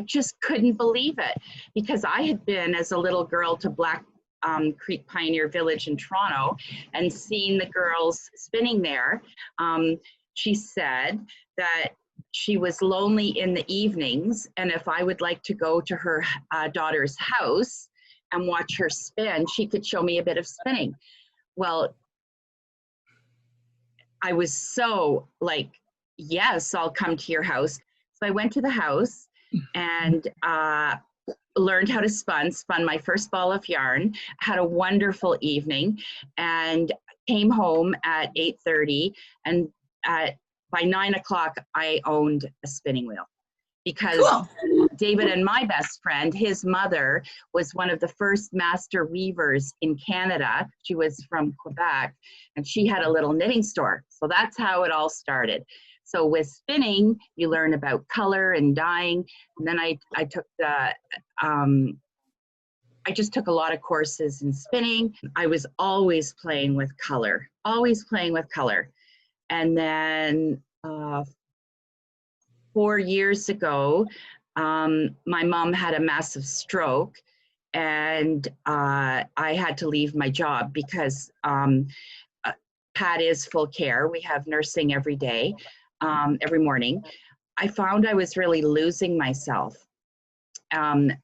just couldn't believe it, because I had been as a little girl to Black Creek Pioneer Village in Toronto and seen the girls spinning there. She said that she was lonely in the evenings, and if I would like to go to her daughter's house and watch her spin, she could show me a bit of spinning. Well, I was so like, yes, I'll come to your house. So I went to the house and learned how to spun my first ball of yarn, had a wonderful evening, and came home at 8:30. And by 9 o'clock, I owned a spinning wheel, because cool. David and my best friend, his mother was one of the first master weavers in Canada. She was from Quebec, and she had a little knitting store. So that's how it all started. So with spinning, you learn about color and dyeing. And then I took I just took a lot of courses in spinning. I was always playing with color, And then 4 years ago, my mom had a massive stroke, and I had to leave my job because Pat is full care. We have nursing every day. Every morning. I found I was really losing myself.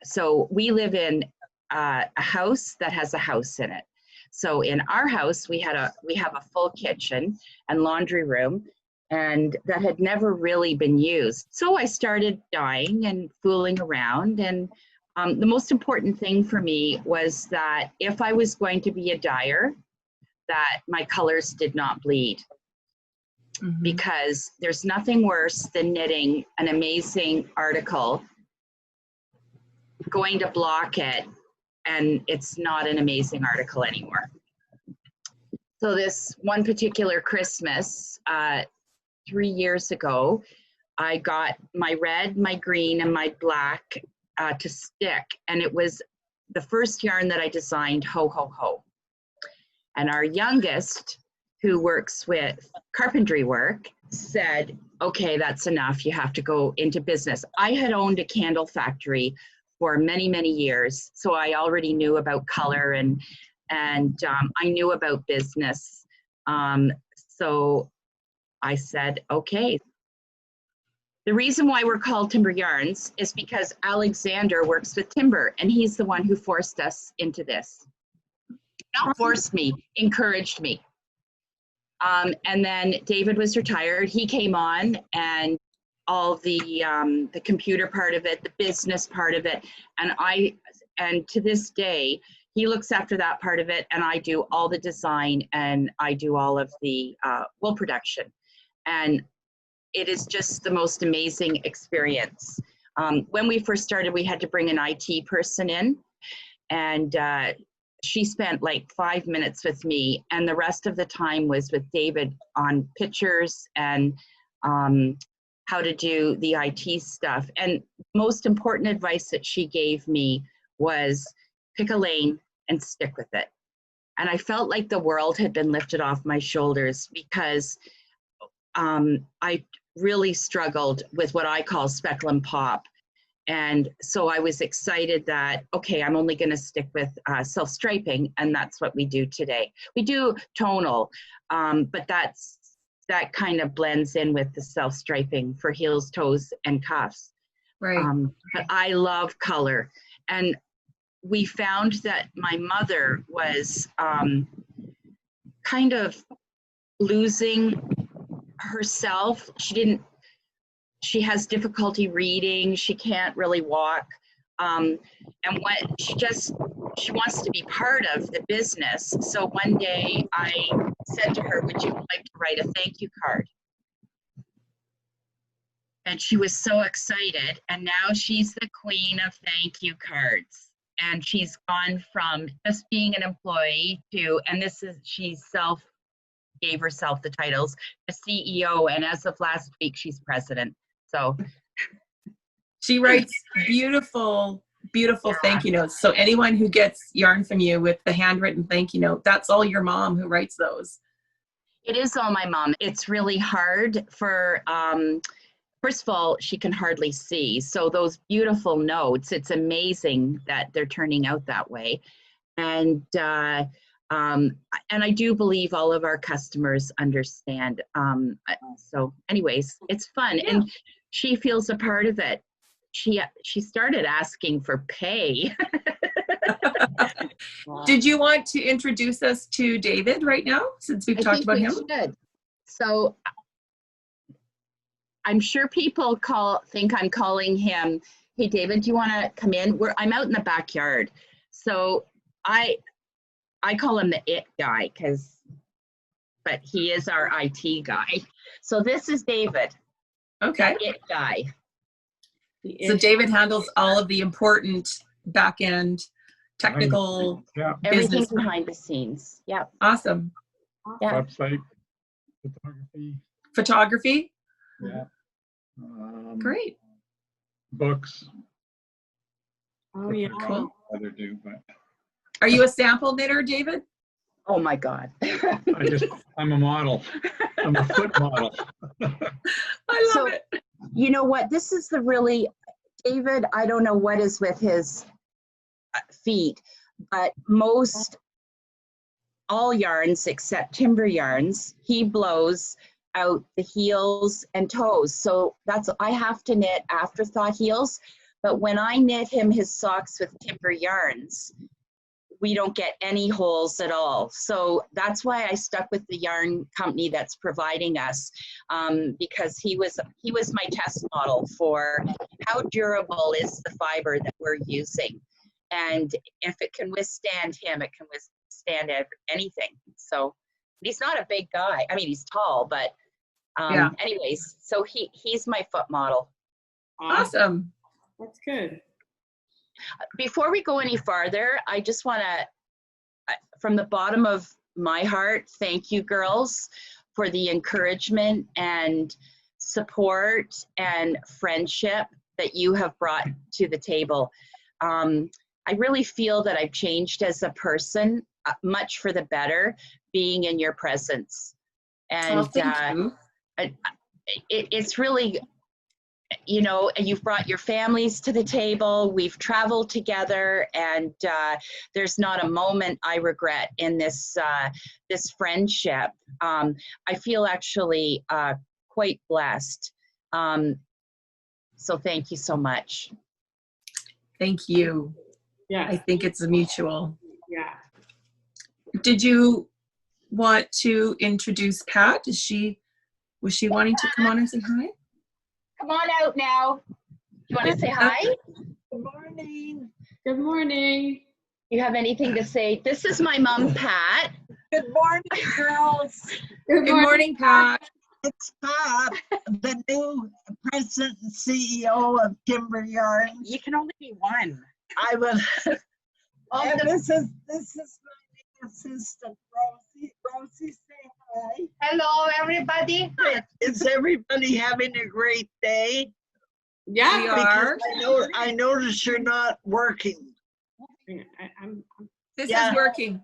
So we live in a house that has a house in it. So in our house, we have a full kitchen and laundry room, and that had never really been used. So I started dyeing and fooling around, and the most important thing for me was that if I was going to be a dyer, that my colors did not bleed. Mm-hmm. Because there's nothing worse than knitting an amazing article, going to block it, and it's not an amazing article anymore. So this one particular Christmas, 3 years ago, I got my red, my green, and my black to stick, and it was the first yarn that I designed, Ho Ho Ho. And our youngest, who works with carpentry work, said, okay, that's enough, you have to go into business. I had owned a candle factory for many, many years, so I already knew about color and I knew about business. So I said, okay. The reason why we're called Timber Yarns is because Alexander works with timber, and he's the one who forced us into this. Not forced me, encouraged me. And then David was retired. He came on, and all the computer part of it, the business part of it, and to this day, he looks after that part of it, and I do all the design, and I do all of the wool production. And it is just the most amazing experience. When we first started, we had to bring an IT person in, and she spent like 5 minutes with me, and the rest of the time was with David on pictures and how to do the IT stuff. And most important advice that she gave me was pick a lane and stick with it. And I felt like the world had been lifted off my shoulders, because I really struggled with what I call speckle and pop. And so I was excited that, okay, I'm only going to stick with self-striping, and that's what we do today. We do tonal, but that kind of blends in with the self-striping for heels, toes, and cuffs. Right. But I love color. And we found that my mother was kind of losing herself. She has difficulty reading. She can't really walk. And what she wants to be part of the business. So one day I said to her, would you like to write a thank you card? And she was so excited. And now she's the queen of thank you cards. And she's gone from just being an employee to, and she gave herself the titles, the CEO. And as of last week, she's president. So she writes beautiful, beautiful thank you notes. So anyone who gets yarn from you with the handwritten thank you note, that's all your mom who writes those. It is all my mom. It's really hard for, first of all, she can hardly see. So those beautiful notes, it's amazing that they're turning out that way. And I do believe all of our customers understand. So anyways, it's fun. Yeah. And she feels a part of it. She started asking for pay. Wow. Did you want to introduce us to David right now, since we've talked about him? Should. So I'm sure people think I'm calling him, hey, David, do you want to come in? I'm out in the backyard. So I call him the it guy, but he is our IT guy. So this is David. Okay. The it guy. So David handles all of the important back-end technical everything behind the scenes. Yeah. Awesome. Yeah. Website, photography. Yeah. Great. Books. Oh yeah. Cool. Other do, but are you a sample knitter, David? Oh my God. I'm a model. I'm a foot model. I love it. You know what? This is David, I don't know what is with his feet, but all yarns except timber yarns, he blows out the heels and toes. So I have to knit afterthought heels, But when I knit him his socks with Timber Yarns, we don't get any holes at all. So that's why I stuck with the yarn company that's providing us, because he was my test model for how durable is the fiber that we're using. And if it can withstand him, it can withstand anything. So he's not a big guy. I mean, he's tall, but anyways, so he's my foot model. Awesome. That's good. Before we go any farther, I just want to, from the bottom of my heart, thank you girls for the encouragement and support and friendship that you have brought to the table. I really feel that I've changed as a person, much for the better, being in your presence. And thank you. It's really, you know, you've brought your families to the table. We've traveled together, and there's not a moment I regret in this this friendship. I feel actually quite blessed. So thank you so much. Thank you. Yeah. I think it's a mutual. Yeah. Did you want to introduce Pat? Was she wanting to come on and say hi? Come on out now. You want to say hi? Good morning. Good morning. You have anything to say? This is my mom, Pat. Good morning, girls. Good morning, Pat. It's Pat, the new president and CEO of Timber Yarns. You can only be one. I will. And this is my new assistant, Rosie. Rosie, say hi. Hello, everybody. Is everybody having a great day? Yeah. We are. I notice you're not working. I'm This Yeah. is working.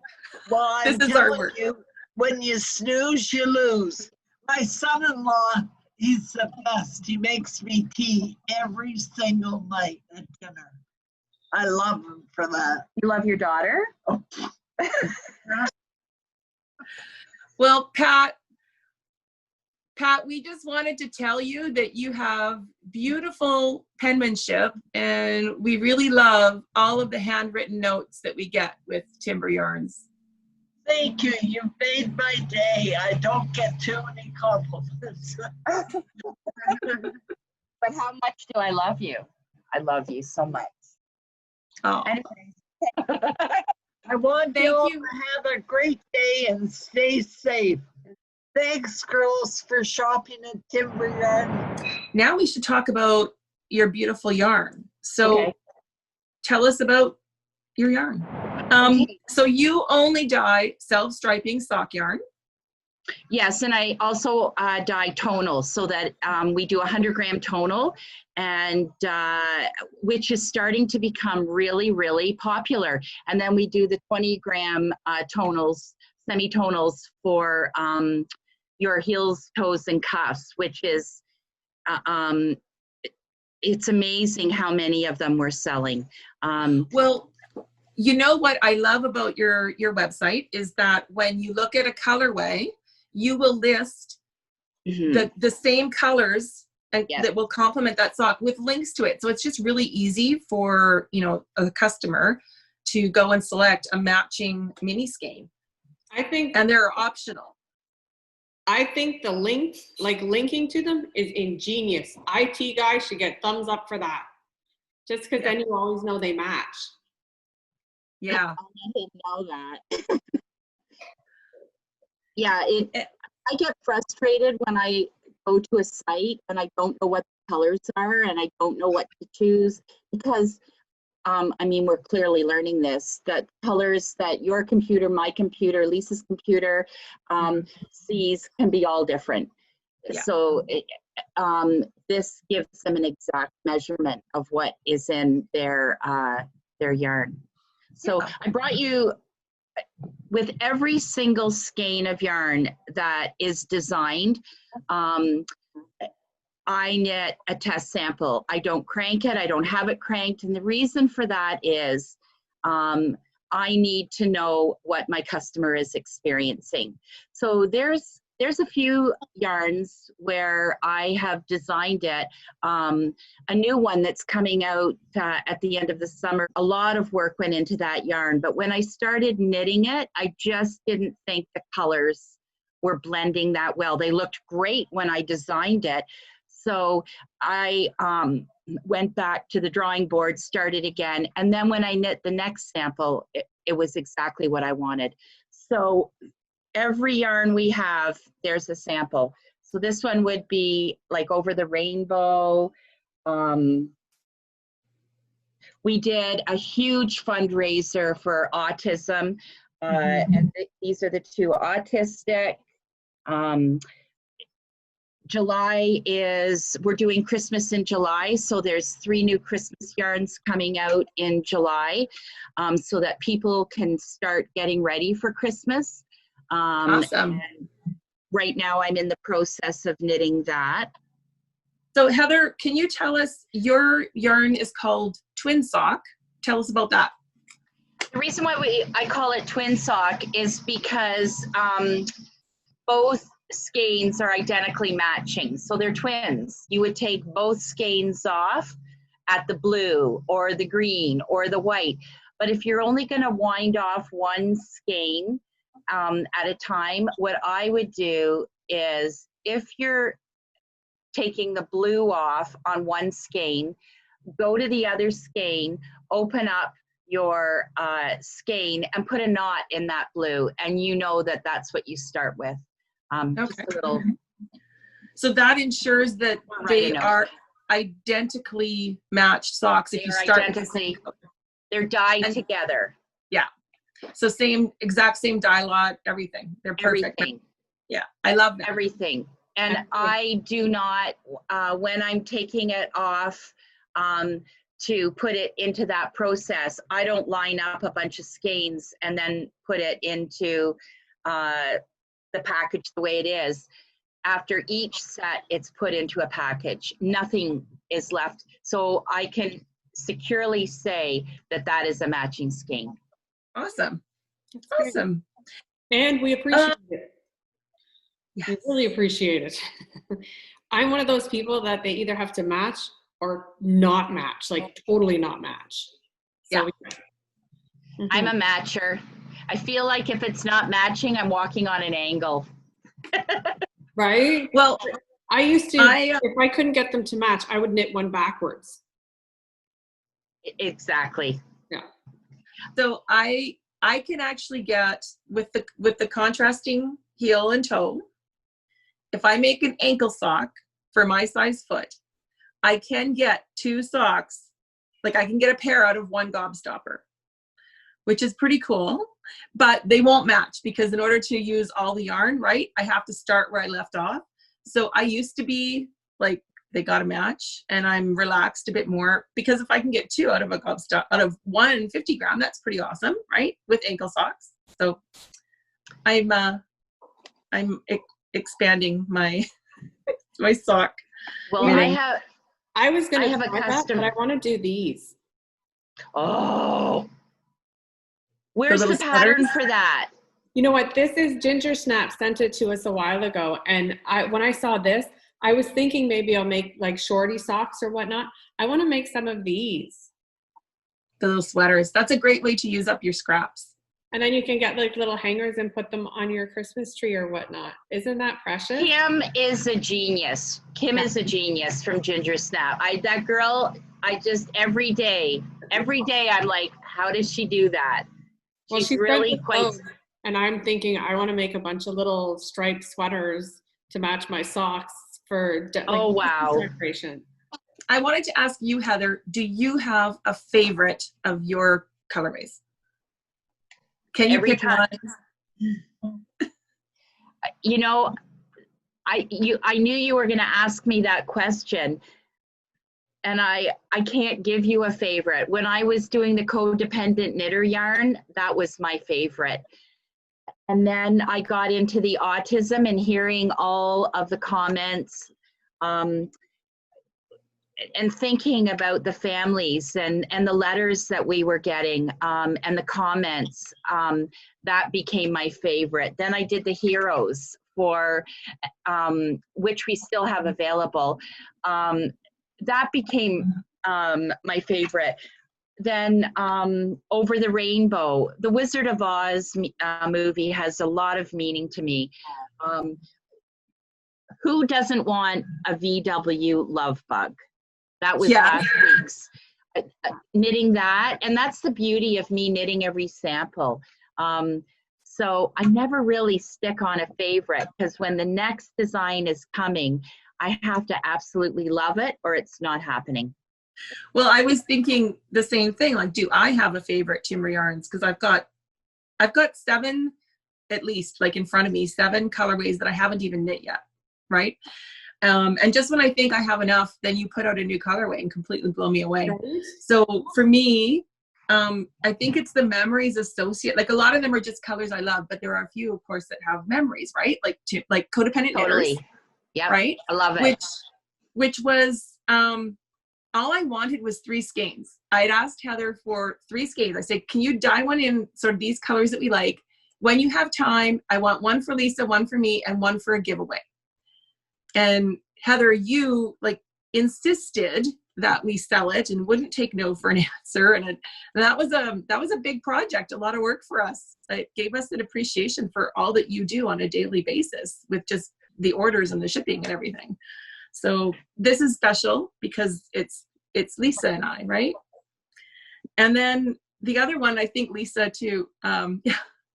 Well, I'm This is our telling work. you, when you snooze, you lose. My son-in-law, he's the best. He makes me tea every single night at dinner. I love him for that. You love your daughter? Well, Pat, we just wanted to tell you that you have beautiful penmanship, and we really love all of the handwritten notes that we get with Timber Yarns. Thank you. You've made my day. I don't get too many compliments. But how much do I love you? I love you so much. Oh, Anyways. I want Thank you all you. to have a great day and stay safe. Thanks, girls, for shopping at Timber Yarn. now we should talk about your beautiful yarn. So Okay. tell us about your yarn. So you only dye self-striping sock yarn. Yes, and I also dye tonal, so that we do 100-gram tonal, and which is starting to become really, really popular. And then we do the 20-gram tonals, semi-tonals for your heels, toes, and cuffs, which is, it's amazing how many of them we're selling. Well, you know what I love about your website is that when you look at a colorway, you will list the same colors and Yes. that will complement that sock with links to it. So it's just really easy for, you know, a customer to go and select a matching mini skein, I think and they're optional. the link, like linking to them, is ingenious. IT guys should get thumbs up for that. Just because then you always know they match. Yeah. I didn't know that. Yeah, I get frustrated when I go to a site and I don't know what the colors are and I don't know what to choose, because I mean, we're clearly learning this, that colors that your computer, my computer, Lisa's computer sees can be all different. Yeah. So this gives them an exact measurement of what is in their yarn. So I brought you, with every single skein of yarn that is designed, I knit a test sample. I don't crank it. I don't have it cranked. And the reason for that is I need to know what my customer is experiencing. So there's there's a few yarns where I have designed it. A new one that's coming out at the end of the summer. A lot of work went into that yarn, but when I started knitting it, I just didn't think the colors were blending that well. They looked great when I designed it. So I went back to the drawing board, started again, and then when I knit the next sample, it was exactly what I wanted. So every yarn we have, there's a sample. So this one would be like Over the Rainbow. We did a huge fundraiser for autism, and these are the two autistic. July is, we're doing Christmas in July, so there's 3 new Christmas yarns coming out in July, so that people can start getting ready for Christmas. Awesome. Right now I'm in the process of knitting that. So Heather, can you tell us, your yarn is called Twin Sock. Tell us about that. The reason why I call it Twin Sock is because both skeins are identically matching. So they're twins. You would take both skeins off at the blue or the green or the white. But if you're only going to wind off one skein at a time, what I would do is, if you're taking the blue off on one skein, go to the other skein, open up your skein and put a knot in that blue, and you know that that's what you start with. Just a little. So that ensures that they are identically matched socks. If you start identically, they're dyed together. Yeah. So exact same dye lot, everything. They're perfect. Everything. Yeah, I love that. Everything. And I do not, when I'm taking it off to put it into that process, I don't line up a bunch of skeins and then put it into the package the way it is. After each set, it's put into a package. Nothing is left. So I can securely say that that is a matching skein. Awesome. Awesome. And we appreciate it. Yes. We really appreciate it. I'm one of those people that they either have to match or not match, like totally not match. So yeah. I'm a matcher. I feel like if it's not matching, I'm walking on an angle. Right? Well, I used to, if I couldn't get them to match, I would knit one backwards. Exactly. Yeah. So I can actually get, with the contrasting heel and toe, if I make an ankle sock for my size foot, I can get 2 socks, like I can get a pair out of one gobstopper, which is pretty cool, but they won't match because in order to use all the yarn, right, I have to start where I left off. So I used to be like, they got to match, and I'm relaxed a bit more because if I can get 2 out of a gobstopper, out of 1 50 gram, that's pretty awesome, right? With ankle socks. So I'm expanding my sock. Well, I was going to have a custom, but I want to do these. Oh, where's the pattern for that? You know what? This is Ginger Snap sent it to us a while ago, and when I saw this, I was thinking maybe I'll make like shorty socks or whatnot. I want to make some of these. The little sweaters. That's a great way to use up your scraps. And then you can get like little hangers and put them on your Christmas tree or whatnot. Isn't that precious? Kim is a genius. Kim is a genius from Ginger Snap. That girl, every day I'm like, how does she do that? She's really quite. And I'm thinking I want to make a bunch of little striped sweaters to match my socks for oh wow. Decoration. I wanted to ask you, Heather, do you have a favorite of your colorways? Can you pick one? You know, I knew you were going to ask me that question, and I can't give you a favorite. When I was doing the codependent knitter yarn, that was my favorite. And then I got into the autism and hearing all of the comments and thinking about the families and the letters that we were getting and the comments, that became my favorite. Then I did the heroes for, which we still have available. That became my favorite. Then Over the Rainbow, the Wizard of Oz movie has a lot of meaning to me. Who doesn't want a VW love bug? That was last week's. Knitting that, and that's the beauty of me knitting every sample. So I never really stick on a favorite, because when the next design is coming, I have to absolutely love it or it's not happening. Well, I was thinking the same thing. Like, do I have a favorite timber yarns? Because I've got 7, at least, like in front of me, 7 colorways that I haven't even knit yet, right? And just when I think I have enough, then you put out a new colorway and completely blow me away. So for me, I think it's the memories associated. Like, a lot of them are just colors I love, but there are a few, of course, that have memories, right? Like codependent knitters, yeah, right? I love it. Which was all I wanted was 3 skeins. I'd asked Heather for 3 skeins. I said, can you dye one in sort of these colors that we like? When you have time, I want one for Lisa, one for me, and one for a giveaway. And Heather, you like insisted that we sell it and wouldn't take no for an answer. And that was a big project, a lot of work for us. It gave us an appreciation for all that you do on a daily basis with just the orders and the shipping and everything. So this is special because it's Lisa and I, right? And then the other one, I think Lisa too.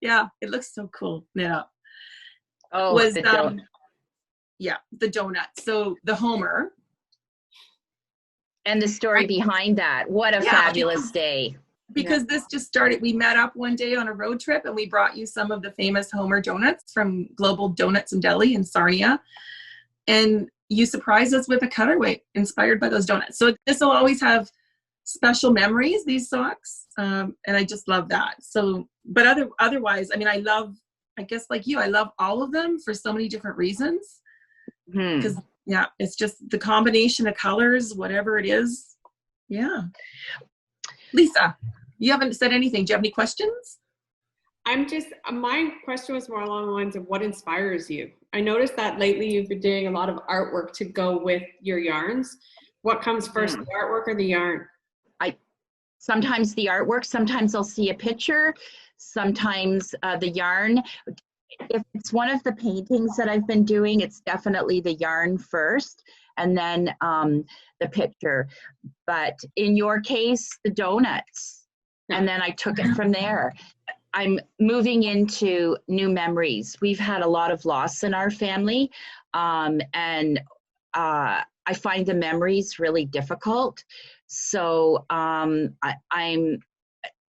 Yeah, it looks so cool. Yeah. Oh, was the donut. Yeah, the donut. So the Homer. And the story behind that. What a fabulous day. Because this just started, we met up one day on a road trip and we brought you some of the famous Homer donuts from Global Donuts and Deli in Sarnia. And you surprised us with a colorway inspired by those donuts. So this will always have special memories, these socks. And I just love that. So, but otherwise, I mean, I guess like you, I love all of them for so many different reasons. Because it's just the combination of colors, whatever it is. Yeah. Lisa, you haven't said anything. Do you have any questions? My question was more along the lines of what inspires you. I noticed that lately you've been doing a lot of artwork to go with your yarns. What comes first, the artwork or the yarn? Sometimes the artwork, sometimes I'll see a picture, sometimes the yarn. If it's one of the paintings that I've been doing, it's definitely the yarn first and then the picture. But in your case, the donuts. And then I took it from there. I'm moving into new memories. We've had a lot of loss in our family. And I find the memories really difficult. So I'm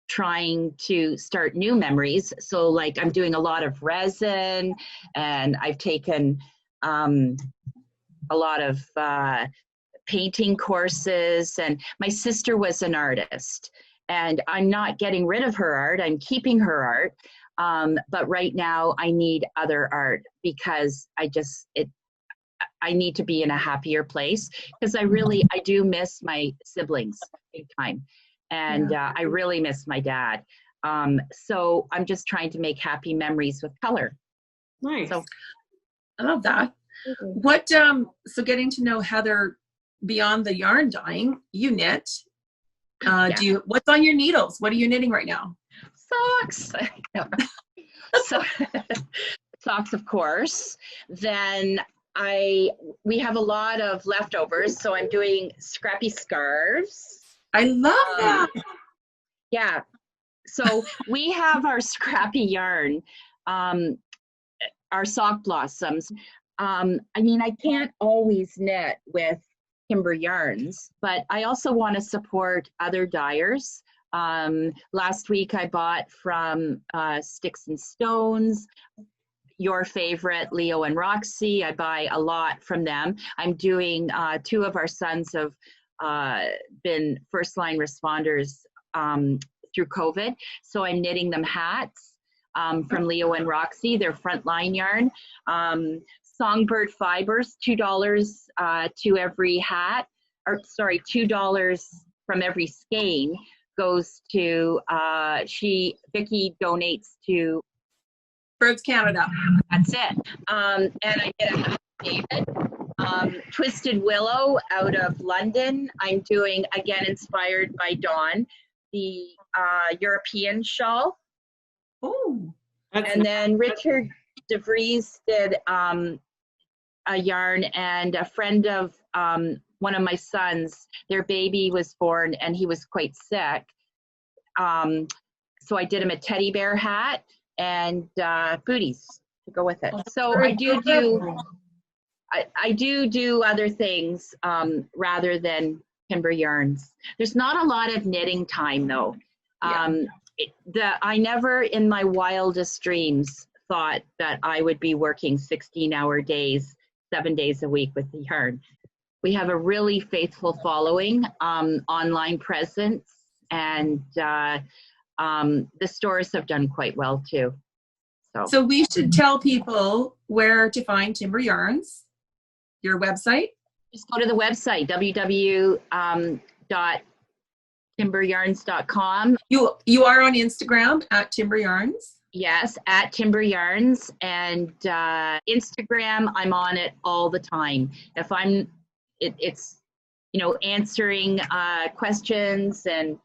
trying to start new memories. So like I'm doing a lot of resin and I've taken a lot of painting courses, and my sister was an artist and I'm not getting rid of her art, I'm keeping her art. But right now I need other art because I need to be in a happier place because I do miss my siblings big time. And I really miss my dad. So I'm just trying to make happy memories with color. Nice. So, I love that. What, so getting to know Heather beyond the yarn dyeing, you knit. What's on your needles? What are you knitting right now? Socks. So, socks, of course. Then we have a lot of leftovers. So I'm doing scrappy scarves. I love that. Yeah. So we have our scrappy yarn, our sock blossoms. I mean, I can't always knit with timber yarns, but I also want to support other dyers. Last week I bought from Sticks and Stones, your favorite, Leo and Roxy. I buy a lot from them. I'm doing, 2 of our sons have been first line responders through COVID. So I'm knitting them hats from Leo and Roxy, their frontline yarn. Songbird Fibres, $2 to every hat, or sorry, $2 from every skein goes to, Vicky donates to Birds Canada. That's it. And I did a David. Twisted Willow out of London. I'm doing, again, inspired by Dawn, the European shawl. Oh. And then Richard DeVries did a yarn, and a friend of one of my sons, their baby was born and he was quite sick. So I did him a teddy bear hat and booties to go with it. So I do other things rather than timber yarns. There's not a lot of knitting time though. I never in my wildest dreams thought that I would be working 16-hour days, 7 days a week with the yarn. We have a really faithful following, online presence, and the stores have done quite well too. So we should tell people where to find Timber Yarns, your website. Just go to the website, www.timberyarns.com. You are on Instagram at Timber Yarns. Yes, at Timber Yarns, and Instagram, I'm on it all the time. If it's answering questions and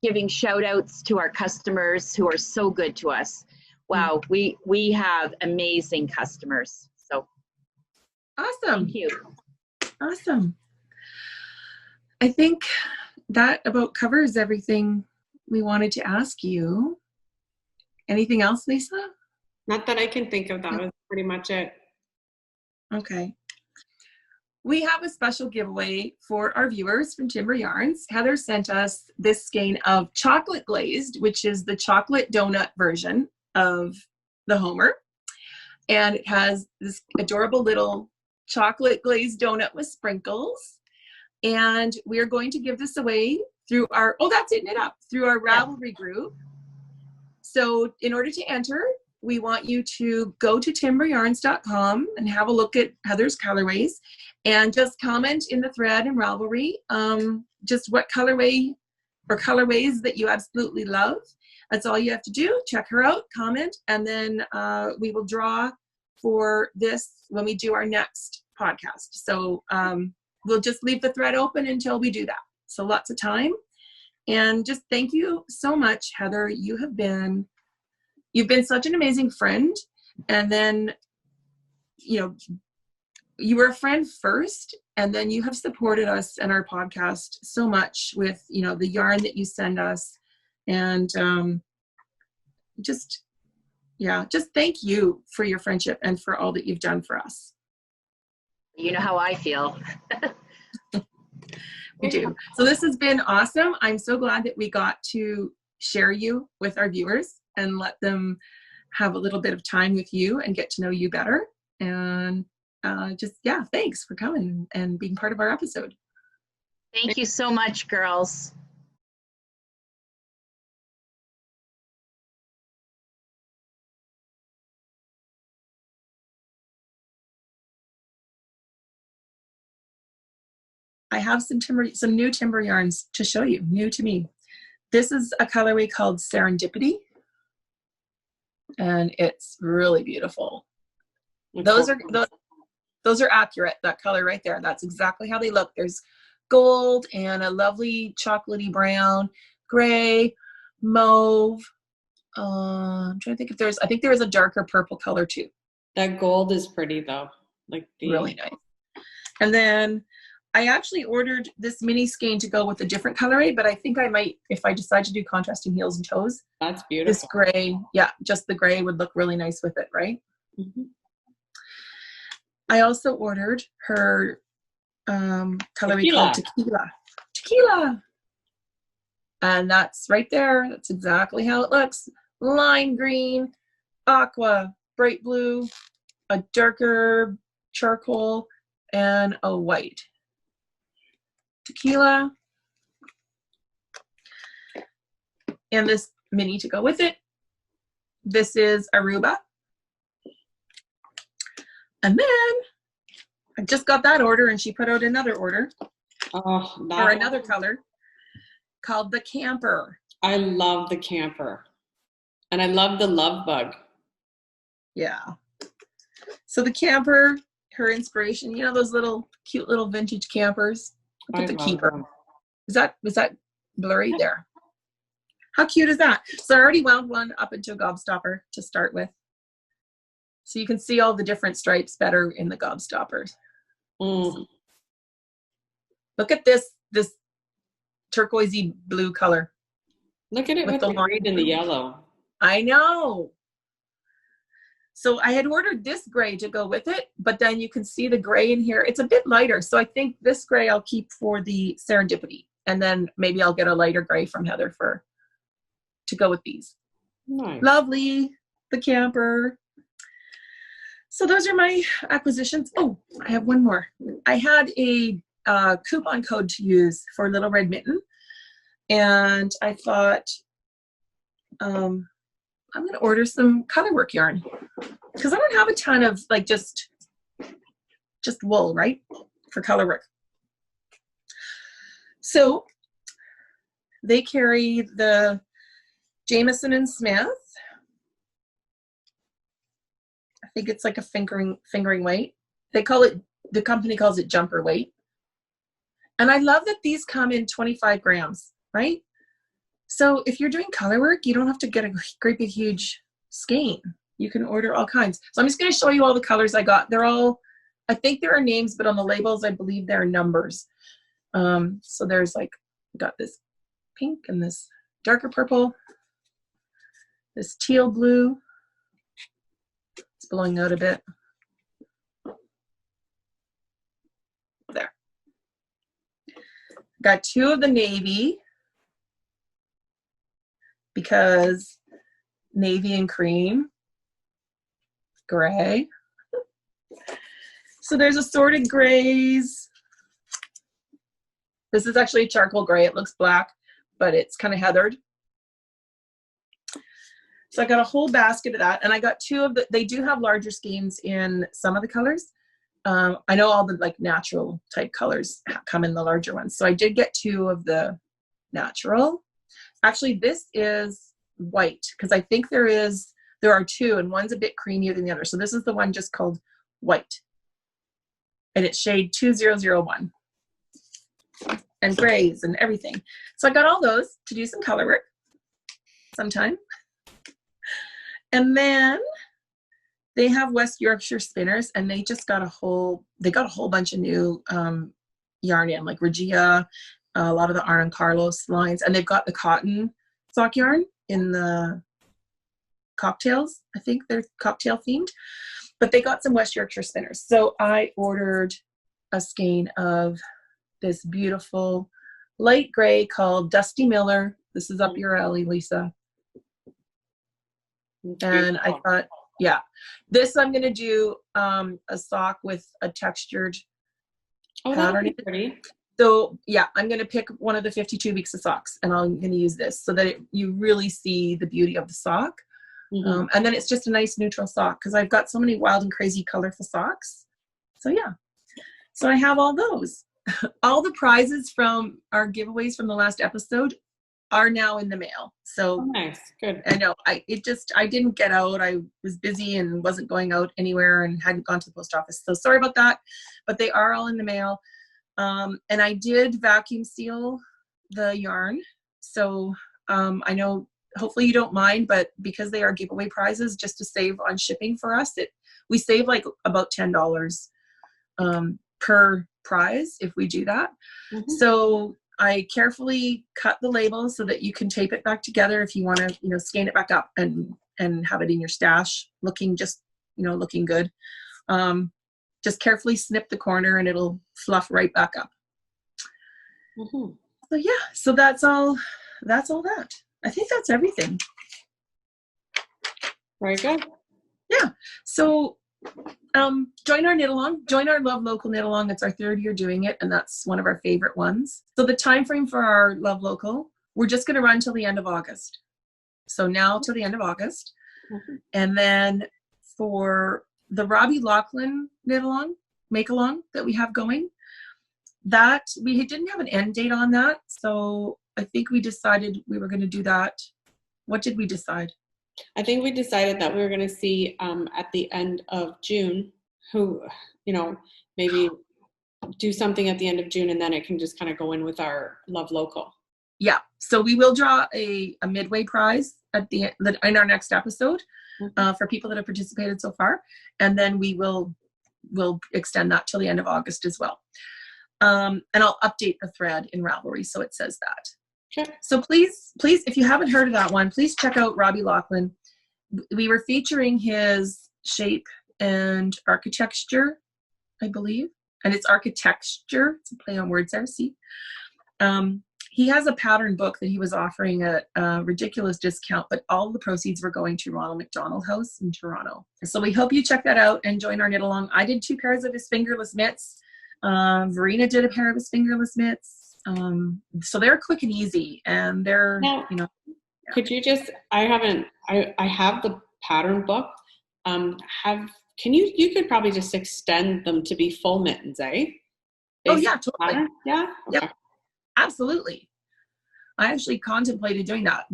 giving shout outs to our customers who are so good to us. Wow, we have amazing customers. So awesome. Thank you. Awesome. I think that about covers everything we wanted to ask you. Anything else, Lisa? Not that I can think of. That was pretty much it. Okay. We have a special giveaway for our viewers from Timber Yarns. Heather sent us this skein of chocolate glazed, which is the chocolate donut version of the Homer. And it has this adorable little chocolate glazed donut with sprinkles. And we're going to give this away through our, through our Ravelry group. So in order to enter, we want you to go to timberyarns.com and have a look at Heather's colorways and just comment in the thread in Ravelry just what colorway or colorways that you absolutely love. That's all you have to do. Check her out, comment, and then we will draw for this when we do our next podcast. So we'll just leave the thread open until we do that. So lots of time. And just thank you so much, Heather. You've been such an amazing friend. And then, you were a friend first, and then you have supported us and our podcast so much with, the yarn that you send us. And just thank you for your friendship and for all that you've done for us. You know how I feel. We do. So this has been awesome. I'm so glad that we got to share you with our viewers and let them have a little bit of time with you and get to know you better. And thanks for coming and being part of our episode. Thank you so much, girls. I have some new timber yarns to show you, new to me. This is a colorway called Serendipity, and it's really beautiful. Those are accurate, that color right there. That's exactly how they look. There's gold and a lovely chocolatey brown, gray, mauve. I'm trying to think I think there is a darker purple color too. That gold is pretty though. Really nice. And then I actually ordered this mini skein to go with a different colorway, but I think I might, if I decide to do contrasting heels and toes. That's beautiful. This gray, just the gray would look really nice with it, right? Mm-hmm. I also ordered her colorway called Tequila. And that's right there. That's exactly how it looks. Lime green, aqua, bright blue, a darker charcoal, and a white. Tequila, and this mini to go with it. This is Aruba. And then I just got that order, and she put out another order for another color called the Camper. I love the Camper. And I love the love bug. Yeah. So the camper, her inspiration, you know, those little cute little vintage campers. Look at the keeper. Them. Is that blurry there? How cute is that? So I already wound one up into a gobstopper to start with. So you can see all the different stripes better in the gobstoppers. Mm. Look at this turquoisey blue color. Look at it with the green and the yellow. I know. So I had ordered this gray to go with it, but then you can see the gray in here. It's a bit lighter. So I think this gray I'll keep for the serendipity. And then maybe I'll get a lighter gray from Heather to go with these. Nice. Lovely. The camper. So those are my acquisitions. Oh, I have one more. I had a coupon code to use for Little Red Mitten. And I thought, I'm going to order some colorwork yarn because I don't have a ton of like just wool, right, for colorwork. So they carry the Jamieson and Smith. I think it's like a fingering weight. They call it, the company calls it jumper weight. And I love that these come in 25 grams, right? So if you're doing color work, you don't have to get a great big huge skein. You can order all kinds. So I'm just going to show you all the colors I got. They're all, I think there are names, but on the labels, I believe there are numbers. So there's like, got this pink and this darker purple, this teal blue. It's blowing out a bit. There. Got two of the navy, because navy and cream, gray. So there's assorted grays. This is actually a charcoal gray. It looks black, but it's kind of heathered. So I got a whole basket of that, and I got two of the, they do have larger skeins in some of the colors. I know all the like natural type colors come in the larger ones. So I did get two of the natural. Actually, this is white because I think there are two, and one's a bit creamier than the other. So this is the one just called white, and it's shade 2001, and grays and everything. So I got all those to do some color work sometime. And then they have West Yorkshire spinners, and they just got a whole bunch of new yarn in, like Regia, a lot of the Arnon Carlos lines, and they've got the cotton sock yarn in the cocktails. I think they're cocktail themed, but they got some West Yorkshire spinners. So I ordered a skein of this beautiful light gray called Dusty Miller. This is up your alley, Lisa. And I thought, yeah, this I'm going to do a sock with a textured pattern. Pretty. So yeah, I'm going to pick one of the 52 weeks of socks, and I'm going to use this so that you really see the beauty of the sock. Mm-hmm. And then it's just a nice neutral sock because I've got so many wild and crazy colorful socks. So yeah, so I have all those. All the prizes from our giveaways from the last episode are now in the mail. So nice, good. I know I didn't get out. I was busy and wasn't going out anywhere and hadn't gone to the post office. So sorry about that, but they are all in the mail. And I did vacuum seal the yarn. So I know hopefully you don't mind, but because they are giveaway prizes, just to save on shipping for us, we save like about $10 per prize if we do that. Mm-hmm. So I carefully cut the label so that you can tape it back together if you want to, scan it back up and have it in your stash looking just, looking good. Just carefully snip the corner and it'll fluff right back up. Mm-hmm. So yeah, so that's all that. I think that's everything. Very good. Yeah. So join our knit along, join our Love Local knit along. It's our third year doing it, and that's one of our favorite ones. So the time frame for our Love Local, we're just going to run till the end of August. So now till the end of August. Mm-hmm. And then for the Robbie Lachlan knit along, make along that we have going, that we didn't have an end date on that. So I think we decided we were going to do that. What did we decide? I think we decided that we were going to see at the end of June who, maybe do something at the end of June, and then it can just kind of go in with our Love Local. Yeah. So we will draw a midway prize in our next episode for people that have participated so far. And then we'll extend that till the end of August as well. And I'll update the thread in Ravelry so it says that. Sure. So please, if you haven't heard of that one, please check out Robbie Lachlan. We were featuring his shape and architecture, I believe. And it's architecture. It's a play on words there, see? He has a pattern book that he was offering at a ridiculous discount, but all the proceeds were going to Ronald McDonald House in Toronto. So we hope you check that out and join our knit along. I did 2 pairs of his fingerless mitts. Verena did a pair of his fingerless mitts. So they're quick and easy, and they're, now, could you just, I have the pattern book. You could probably just extend them to be full mittens, eh? Oh yeah, totally. Pattern? Yeah. Okay. Yep. Absolutely. I actually contemplated doing that.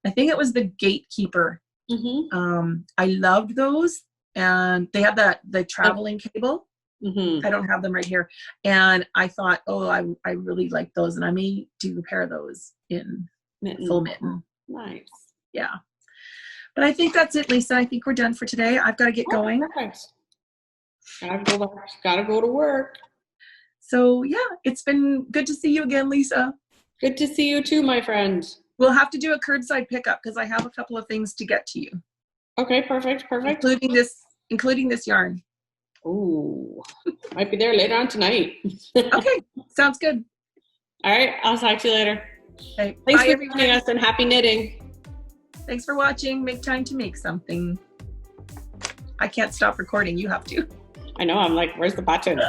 I think it was the Gatekeeper. I loved those, and they have the traveling cable. I don't have them right here, and I thought, I really like those, and I may do a pair of those in full mitten. Nice. Yeah. But I think that's it, Lisa. I think we're done for today. I've got to get going. Perfect. Gotta go to work. So yeah, it's been good to see you again, Lisa. Good to see you too, my friend. We'll have to do a curbside pickup because I have a couple of things to get to you. Okay, perfect. Including this yarn. Ooh, might be there later on tonight. Okay, sounds good. All right, I'll talk to you later. Okay, Thanks bye, for joining us, and happy knitting. Thanks for watching. Make time to make something. I can't stop recording. You have to. I know. I'm like, where's the button?